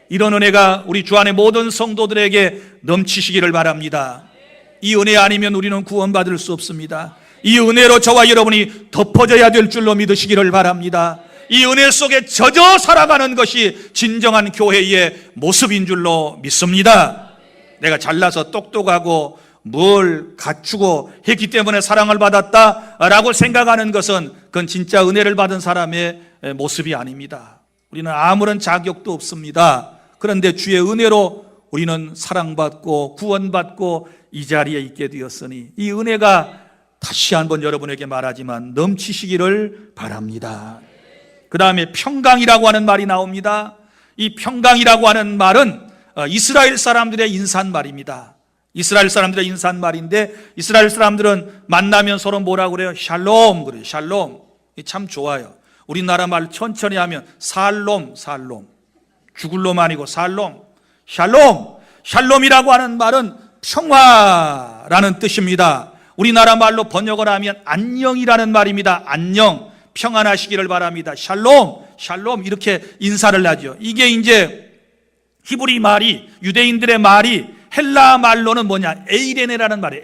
이런 은혜가 우리 주 안의 모든 성도들에게 넘치시기를 바랍니다. 이 은혜 아니면 우리는 구원받을 수 없습니다. 이 은혜로 저와 여러분이 덮어져야 될 줄로 믿으시기를 바랍니다. 이 은혜 속에 젖어 살아가는 것이 진정한 교회의 모습인 줄로 믿습니다. 내가 잘나서 똑똑하고 뭘 갖추고 했기 때문에 사랑을 받았다라고 생각하는 것은 그건 진짜 은혜를 받은 사람의 모습이 아닙니다. 우리는 아무런 자격도 없습니다. 그런데 주의 은혜로 우리는 사랑받고 구원받고 이 자리에 있게 되었으니 이 은혜가 다시 한번 여러분에게 말하지만 넘치시기를 바랍니다. 그 다음에 평강이라고 하는 말이 나옵니다. 이 평강이라고 하는 말은 이스라엘 사람들의 인사말입니다. 이스라엘 사람들의 인사말인데 이스라엘 사람들은 만나면 서로 뭐라고 그래요? 샬롬 그래요. 샬롬. 참 좋아요. 우리나라 말 천천히 하면 살롬. 죽을 놈 아니고 살롬. 샬롬. 샬롬이라고 하는 말은 평화라는 뜻입니다. 우리나라 말로 번역을 하면 안녕이라는 말입니다. 안녕. 평안하시기를 바랍니다. 샬롬 이렇게 인사를 하죠. 이게 이제 히브리 말이 유대인들의 말이 헬라 말로는 뭐냐? 에이레네라는 말이에요.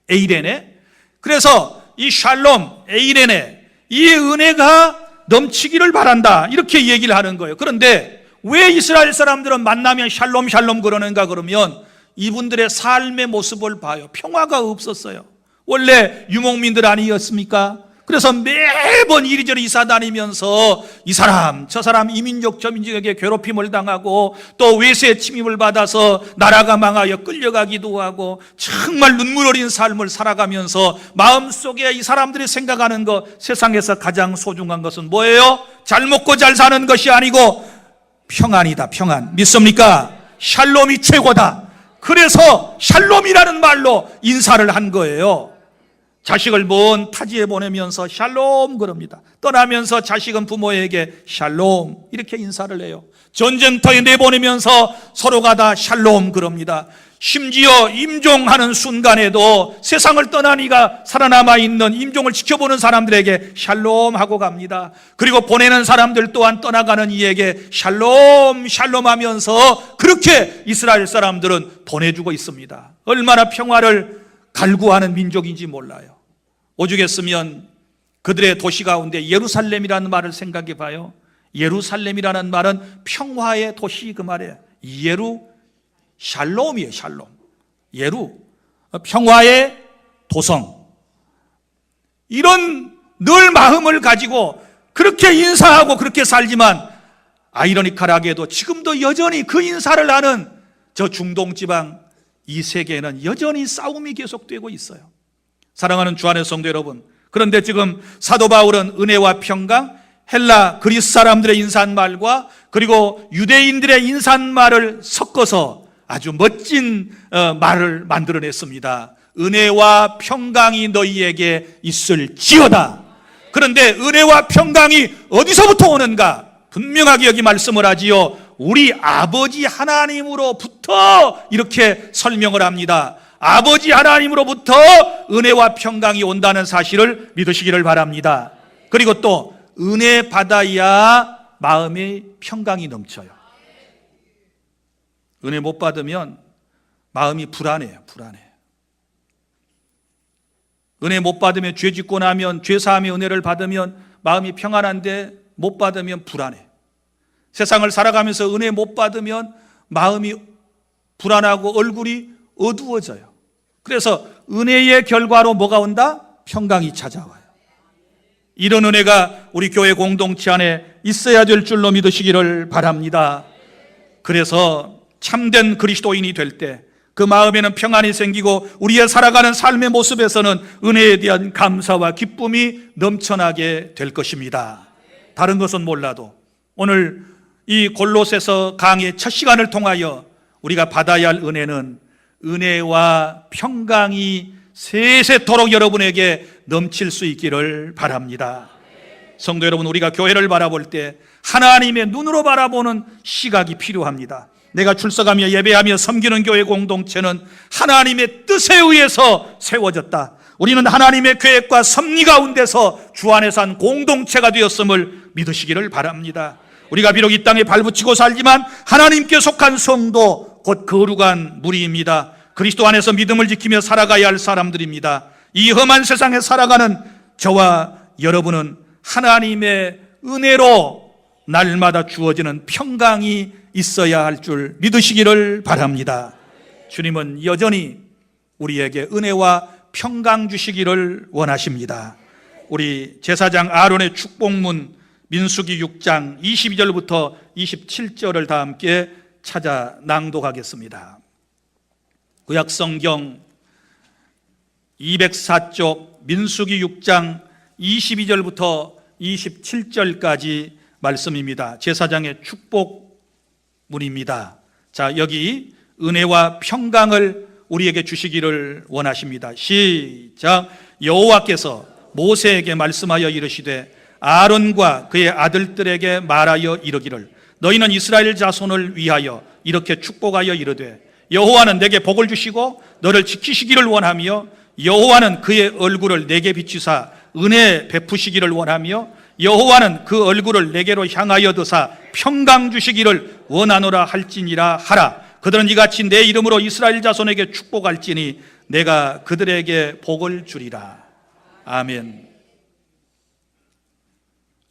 에이레네. 그래서 이 샬롬, 에이레네, 이 은혜가 넘치기를 바란다. 이렇게 얘기를 하는 거예요. 그런데 왜 이스라엘 사람들은 만나면 샬롬 그러는가 그러면 이분들의 삶의 모습을 봐요. 평화가 없었어요. 원래 유목민들 아니었습니까? 그래서 매번 이리저리 이사 다니면서 이 사람 저 사람 이민족 저 민족에게 괴롭힘을 당하고 또 외세 침입을 받아서 나라가 망하여 끌려가기도 하고 정말 눈물 어린 삶을 살아가면서 마음속에 이 사람들이 생각하는 것, 세상에서 가장 소중한 것은 뭐예요? 잘 먹고 잘 사는 것이 아니고 평안이다. 평안. 믿습니까? 샬롬이 최고다. 그래서 샬롬이라는 말로 인사를 한 거예요. 자식을 먼 타지에 보내면서 샬롬 그럽니다. 떠나면서 자식은 부모에게 샬롬 이렇게 인사를 해요. 전쟁터에 내보내면서 서로가 다 샬롬 그럽니다. 심지어 임종하는 순간에도 세상을 떠나니가 살아남아 있는 임종을 지켜보는 사람들에게 샬롬 하고 갑니다. 그리고 보내는 사람들 또한 떠나가는 이에게 샬롬 샬롬 하면서 그렇게 이스라엘 사람들은 보내주고 있습니다. 얼마나 평화를 갈구하는 민족인지 몰라요. 오죽했으면 그들의 도시 가운데 예루살렘이라는 말을 생각해 봐요. 예루살렘이라는 말은 평화의 도시 그 말이에요. 샬롬이에요. 샬롬. 평화의 도성. 이런 늘 마음을 가지고 그렇게 인사하고 그렇게 살지만 아이러니컬하게도 지금도 여전히 그 인사를 하는 저 중동 지방 이 세계에는 여전히 싸움이 계속되고 있어요. 사랑하는 주 안의 성도 여러분, 그런데 지금 사도 바울은 은혜와 평강, 헬라 그리스 사람들의 인사말과 그리고 유대인들의 인사말을 섞어서 아주 멋진 말을 만들어냈습니다. 은혜와 평강이 너희에게 있을지어다. 그런데 은혜와 평강이 어디서부터 오는가? 분명하게 여기 말씀을 하지요. 우리 아버지 하나님으로부터 이렇게 설명을 합니다. 아버지 하나님으로부터 은혜와 평강이 온다는 사실을 믿으시기를 바랍니다. 그리고 또 은혜 받아야 마음의 평강이 넘쳐요. 은혜 못 받으면 마음이 불안해요. 은혜 못 받으면 죄 짓고 나면 죄 사함의 은혜를 받으면 마음이 평안한데 못 받으면 불안해. 세상을 살아가면서 은혜 못 받으면 마음이 불안하고 얼굴이 어두워져요. 그래서 은혜의 결과로 뭐가 온다? 평강이 찾아와요. 이런 은혜가 우리 교회 공동체 안에 있어야 될 줄로 믿으시기를 바랍니다. 그래서 참된 그리스도인이 될 때 그 마음에는 평안이 생기고 우리의 살아가는 삶의 모습에서는 은혜에 대한 감사와 기쁨이 넘쳐나게 될 것입니다. 다른 것은 몰라도 오늘 이 골로새서 강의 첫 시간을 통하여 우리가 받아야 할 은혜는 은혜와 평강이 세세토록 여러분에게 넘칠 수 있기를 바랍니다. 성도 여러분, 우리가 교회를 바라볼 때 하나님의 눈으로 바라보는 시각이 필요합니다. 내가 출석하며 예배하며 섬기는 교회 공동체는 하나님의 뜻에 의해서 세워졌다. 우리는 하나님의 계획과 섭리 가운데서 주 안에서 한 공동체가 되었음을 믿으시기를 바랍니다. 우리가 비록 이 땅에 발붙이고 살지만 하나님께 속한 성도, 곧 거룩한 무리입니다. 그리스도 안에서 믿음을 지키며 살아가야 할 사람들입니다. 이 험한 세상에 살아가는 저와 여러분은 하나님의 은혜로 날마다 주어지는 평강이 있어야 할 줄 믿으시기를 바랍니다. 주님은 여전히 우리에게 은혜와 평강 주시기를 원하십니다. 우리 제사장 아론의 축복문 민수기 6장 22절부터 27절을 다 함께 찾아 낭독하겠습니다. 구약성경 204쪽 민수기 6장 22절부터 27절까지 말씀입니다. 제사장의 축복문입니다. 자, 여기 은혜와 평강을 우리에게 주시기를 원하십니다. 시작. 여호와께서 모세에게 말씀하여 이르시되 아론과 그의 아들들에게 말하여 이르기를 너희는 이스라엘 자손을 위하여 이렇게 축복하여 이르되 여호와는 내게 복을 주시고 너를 지키시기를 원하며 여호와는 그의 얼굴을 내게 비추사 은혜 베푸시기를 원하며 여호와는 그 얼굴을 내게로 향하여 드사 평강 주시기를 원하노라 할지니라 하라. 그들은 이같이 내 이름으로 이스라엘 자손에게 축복할지니 내가 그들에게 복을 주리라. 아멘.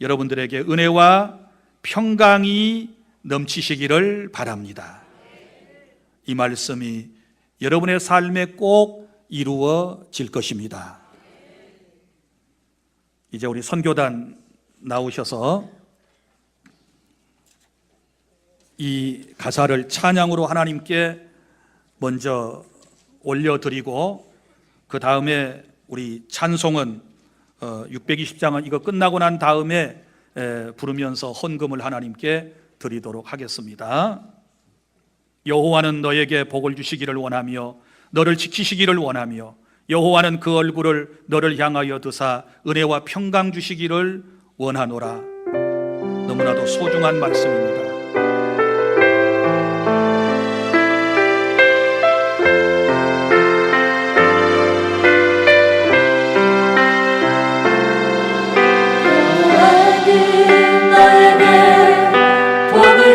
여러분들에게 은혜와 평강이 넘치시기를 바랍니다. 이 말씀이 여러분의 삶에 꼭 이루어질 것입니다. 이제 우리 선교단 나오셔서 이 가사를 찬양으로 하나님께 먼저 올려드리고, 그 다음에 우리 찬송은 620장은 이거 끝나고 난 다음에 부르면서 헌금을 하나님께 드리도록 하겠습니다. 여호와는 너에게 복을 주시기를 원하며 너를 지키시기를 원하며 여호와는 그 얼굴을 너를 향하여 드사 은혜와 평강 주시기를 원하노라. 너무나도 소중한 말씀입니다.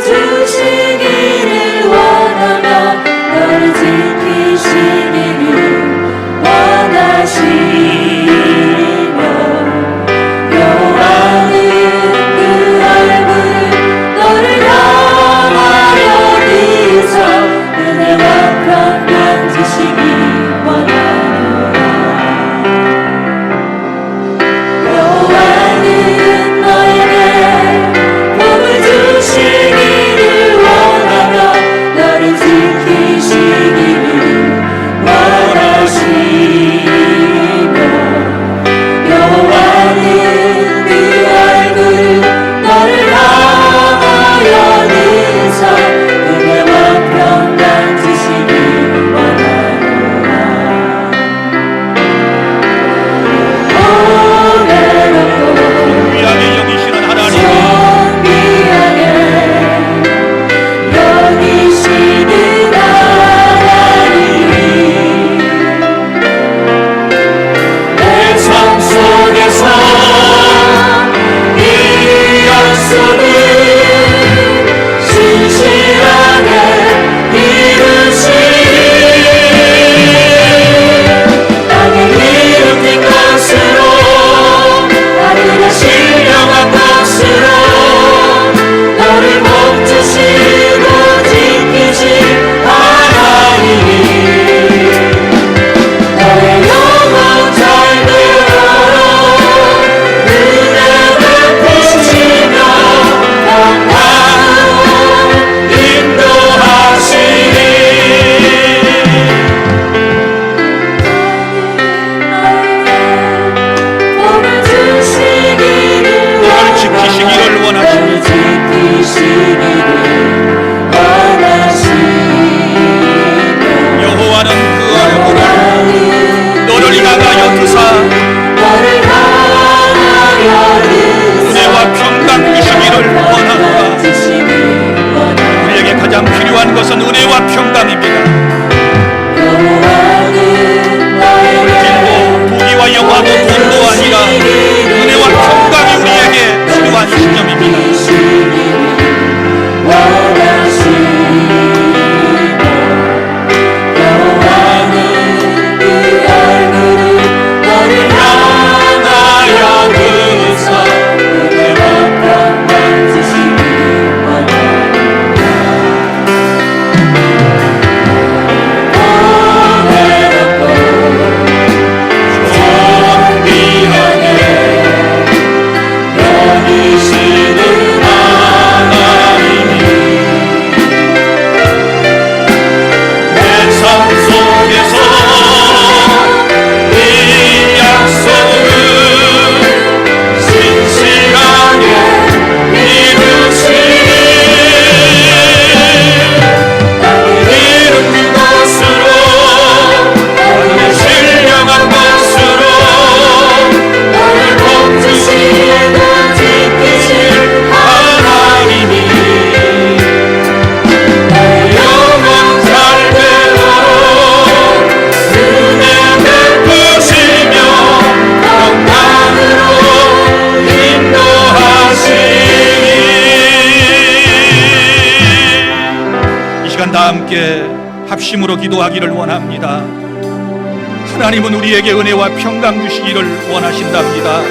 주시기를 원하며 너를 지키시기를 원하시며 여호와는 그 얼굴 너를 향하여 드사 은혜와 평강 주시기 원하노라. 여호와는 너에게 복을 주시기를 원하며 너를 지키시기를 원하시며 여호와는 그 얼굴 너를 향하여 드사 은혜와 평강 주시기 원하노라. 오래롭고 귀하게 여기시는 하나님, 존귀하게 여기시는 하나님이 내 삶 속에서 이 약속을 신실하게 이루시니 땅에 일으킨 것으로 하늘에 신령한 것으로 너를 복주시고 지키신 하나님이 너의 영혼 잘 되도록 은혜 베푸시며 평강으로 인도하시니 복을 주시기를 너를 지키시기를 원하시니 너를 지키시기를 원하시며 여호와는 그 얼굴을 너를 향하여 드사 너를 향하여 은혜와 평강 주시기를 원하노라. 우리에게 가장 필요한 것은 은혜와 평강입니다. 길도 부귀와 영화도 돈도 아니라 은혜와 평강이 우리에게 필요한 시점입니다. 향하여 드사 은혜와 평강 주시기 함께 합심으로 기도하기를 원합니다. 하나님은 우리에게 은혜와 평강 주시기를 원하신답니다.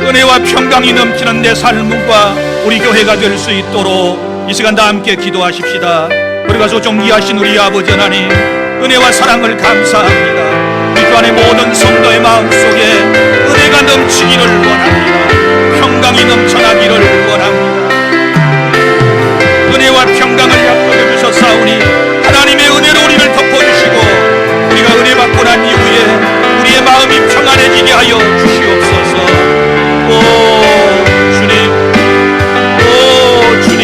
은혜와 평강이 넘치는 내 삶과 우리 교회가 될 수 있도록 이 시간 다 함께 기도하십시다. 우리가 소 존귀하신 우리 아버지 하나님, 은혜와 사랑을 감사합니다. 우리 주 안에 모든 성도의 마음속에 은혜가 넘치기를 원합니다. 평강이 넘쳐나기를 원합니다. 은혜와 평강을 약속해 주셨사오니 하나님의 은혜로 우리를 덮어주시고 우리가 은혜 받고 난 이후에 우리의 마음이 평안해지게 하여 주시옵소서. 주님,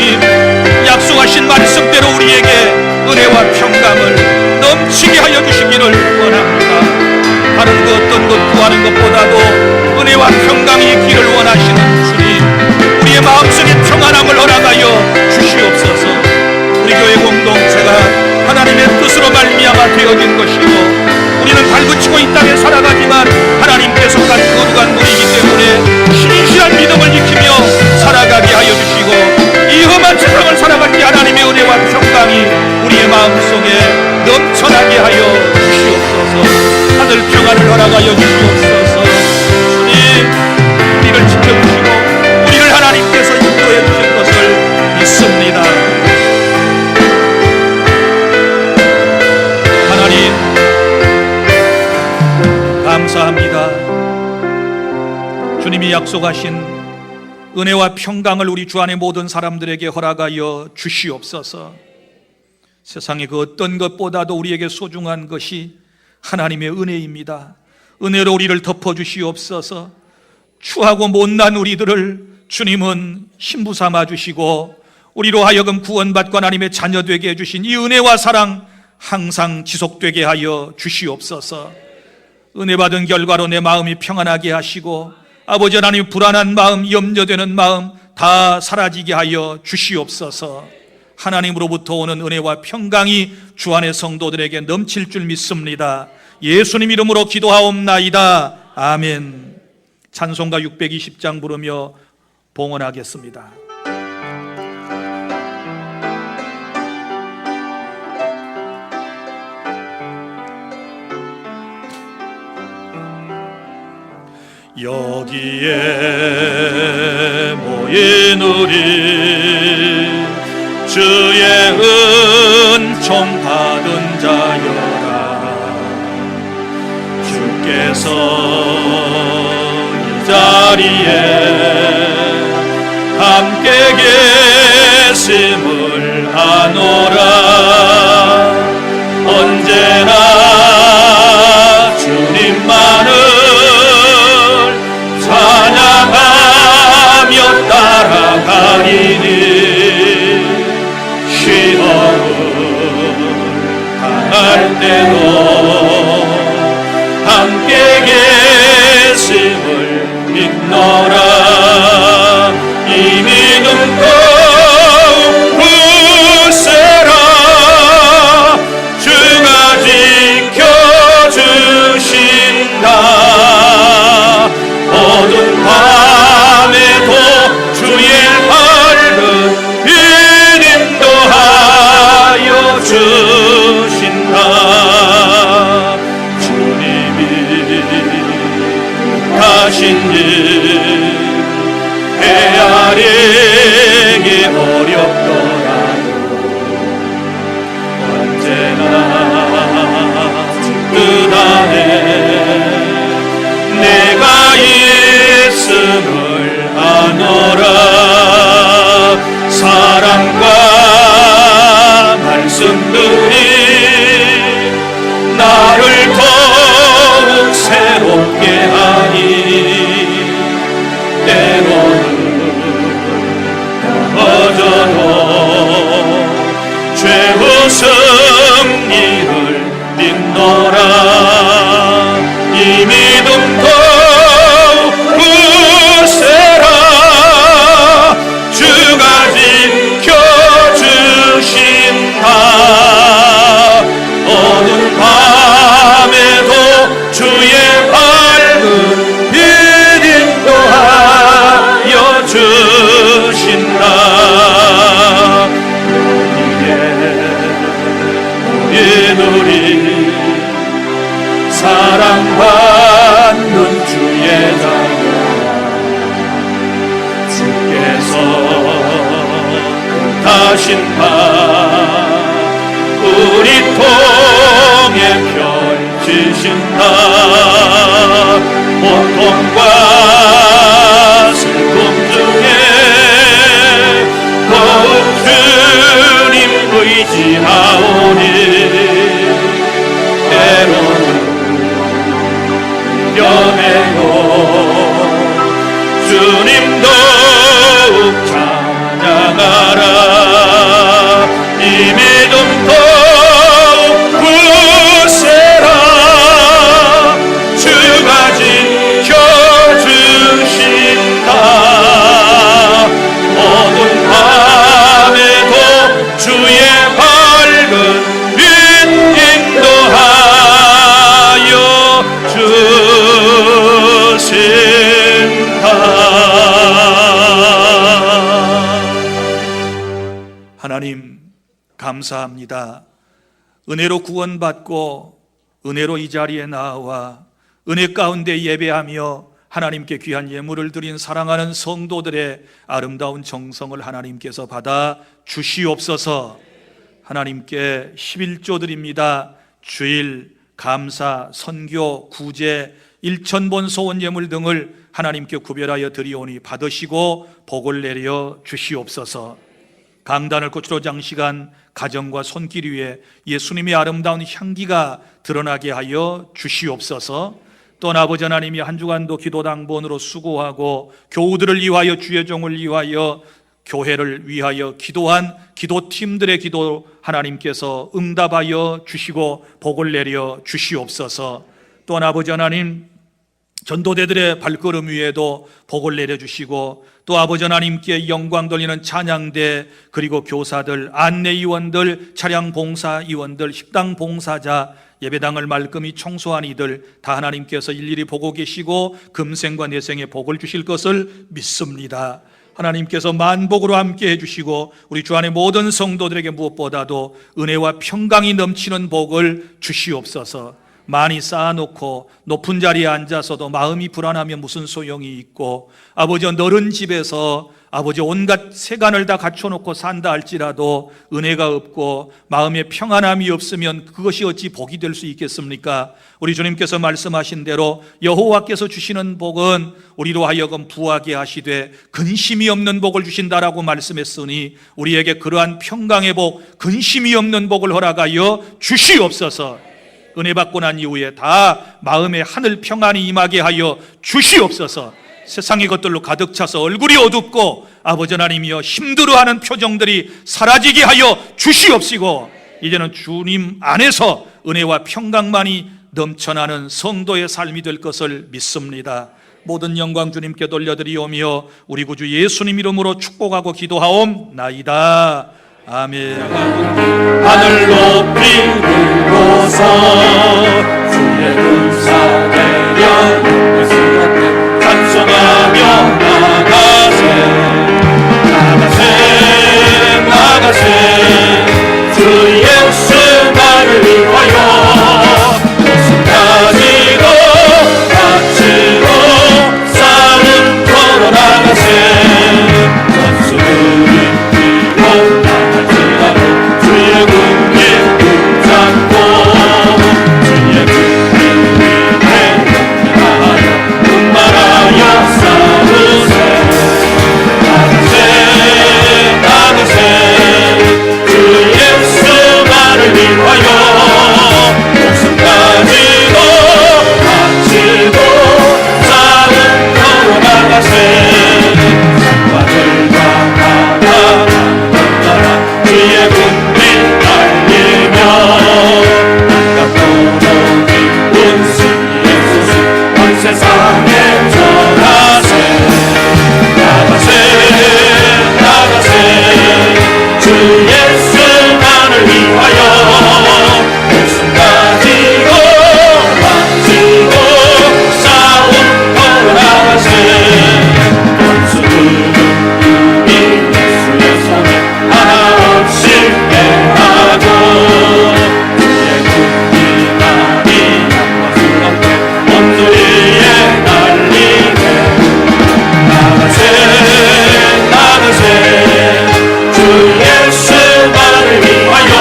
약속하신 말씀대로 우리에게 은혜와 평강을 넘치게 하여 주시기를 원합니다. 다른 그 어떤 것 구하는 것보다도 은혜와 평강이 있기를 원하시는 주님, 우리의 마음속에 평안함을 허락하여 주시옵소서. 우리 교회 공동체가 하나님의 뜻으로 말미암아 되어진 것이고 우리는 발붙이고 이 땅에 살아가지만 하나님께서 간 거룩한 물이기 때문에 신실한 믿음을 지키며 살아가게 하여 주시고 이 험한 세상을 살아갈 때 하나님의 은혜와 평강이 우리의 마음속에 넘쳐나게 하여 주시옵소서. 하늘 평안을 허락하여 주시옵소서. 주님, 우리를 지켜주시고 우리를 하나님께서 인도해 주실 것을 믿습니다. 하나님 감사합니다. 주님이 약속하신 은혜와 평강을 우리 주 안의 모든 사람들에게 허락하여 주시옵소서. 세상의 그 어떤 것보다도 우리에게 소중한 것이 하나님의 은혜입니다. 은혜로 우리를 덮어주시옵소서. 추하고 못난 우리들을 주님은 신부 삼아 주시고 우리로 하여금 구원받고 하나님의 자녀 되게 해주신 이 은혜와 사랑 항상 지속되게 하여 주시옵소서. 은혜 받은 결과로 내 마음이 평안하게 하시고 아버지 하나님 불안한 마음, 염려되는 마음 다 사라지게 하여 주시옵소서. 하나님으로부터 오는 은혜와 평강이 주 안의 성도들에게 넘칠 줄 믿습니다. 예수님 이름으로 기도하옵나이다. 아멘. 찬송가 620장 부르며 봉헌하겠습니다. 여기에 모인 우리 주의 은총 받은 자여라. 주께서 이 자리에 함께 계심을 아노라. 언제나 주님만을 찬양하며 따라가리니 시험을 당할 때도 함께 계심을 믿노라. 이 믿음 더욱 굳세라. 주가 지켜주신다. 어두운 밤에도 주의 밝은 빛 인도하여 주신다. 주님이 하신 일 헤아리기 어렵더라도 언제나 뜻 안에 내가 있음을 아노라. 사랑과 말씀들이 나를 더욱 새롭게 하니 때로는 넘어져도 죄의 승리를 믿노라. 이 믿음 더욱 굳세라. 주가 지켜주신다. 어두운 밤에도 주의 밝은 빛 인도하여 주신다. 여기에 우리 사랑받는 주의 자녀 주께서 뜻하신 바 우리 통해 펼쳐 지신다. 고통과 슬픔 중에 더욱 주님 의지하오니 때로는 변해요. 주님 더욱 찬양하라. 이 믿음 더욱 굳세라. 주가 지켜주신다. 어두운 밤에도 주의 밝은 빛 인도하여 주신다. 하나님 감사합니다. 은혜로 구원받고 은혜로 이 자리에 나와 은혜 가운데 예배하며 하나님께 귀한 예물을 드린 사랑하는 성도들의 아름다운 정성을 하나님께서 받아 주시옵소서. 하나님께 11조 드립니다. 주일, 감사, 선교, 구제, 일천본 소원 예물 등을 하나님께 구별하여 드리오니 받으시고 복을 내려 주시옵소서. 강단을 꽃으로 장식한 가정과 손길 위에 예수님의 아름다운 향기가 드러나게 하여 주시옵소서. 또한 아버지 하나님이 한 주간도 기도당번으로 수고하고 교우들을 위하여 주의 종을 위하여 교회를 위하여 기도한 기도팀들의 기도 하나님께서 응답하여 주시고 복을 내려 주시옵소서. 또한 아버지 하나님 전도대들의 발걸음 위에도 복을 내려주시고 또 아버지 하나님께 영광 돌리는 찬양대 그리고 교사들, 안내위원들, 차량봉사위원들, 식당봉사자, 예배당을 말끔히 청소한 이들 다 하나님께서 일일이 보고 계시고 금생과 내생에 복을 주실 것을 믿습니다. 하나님께서 만복으로 함께 해주시고 우리 주 안의 모든 성도들에게 무엇보다도 은혜와 평강이 넘치는 복을 주시옵소서. 많이 쌓아놓고 높은 자리에 앉아서도 마음이 불안하면 무슨 소용이 있고 아버지 너른 집에서 아버지 온갖 세간을 다 갖춰놓고 산다 할지라도 은혜가 없고 마음에 평안함이 없으면 그것이 어찌 복이 될 수 있겠습니까? 우리 주님께서 말씀하신 대로 여호와께서 주시는 복은 우리로 하여금 부하게 하시되 근심이 없는 복을 주신다라고 말씀했으니 우리에게 그러한 평강의 복, 근심이 없는 복을 허락하여 주시옵소서. 은혜 받고 난 이후에 다 마음에 하늘 평안이 임하게 하여 주시옵소서. 세상의 것들로 가득 차서 얼굴이 어둡고 아버지 하나님이여 힘들어하는 표정들이 사라지게 하여 주시옵시고 이제는 주님 안에서 은혜와 평강만이 넘쳐나는 성도의 삶이 될 것을 믿습니다. 모든 영광 주님께 돌려드리오며 우리 구주 예수님 이름으로 축복하고 기도하옵나이다. 아멘. 하늘 높이 들고서 주의 군사 대련 예수께 찬송하며 나가세 나가세 나가세 주 예수 나를 위하여 목숨 가지고 바치고 싸움 걸어 나가세 원수들이 뛰고 주의 군대 붙잡고 주의 군대 위에 영하여 분만하여 싸우세 나가세 나가세 주 예수만을 위하여 목숨 가지고 바치고 싸움 걸어 나가세 산과들과 바다 주의 군대 달리며 땅값도 기쁜 승리 예수스 온 세상에 전하세 나가세 나가세 주 예수만을 위하여 목숨 가지고 바치고 싸움 걸어 나가세 원수들은 이미 예수의 손에 하나 없이 빼하고 주의 군기만이 영광스럽게 온들 위에 날리네 나가세 나가세 주 예수만을 위하여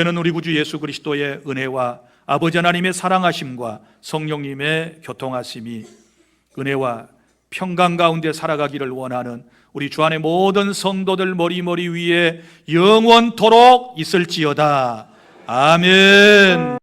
이제는 우리 구주 예수 그리스도의 은혜와 아버지 하나님의 사랑하심과 성령님의 교통하심이 은혜와 평강 가운데 살아가기를 원하는 우리 주 안의 모든 성도들 머리 위에 영원토록 있을지어다. 아멘.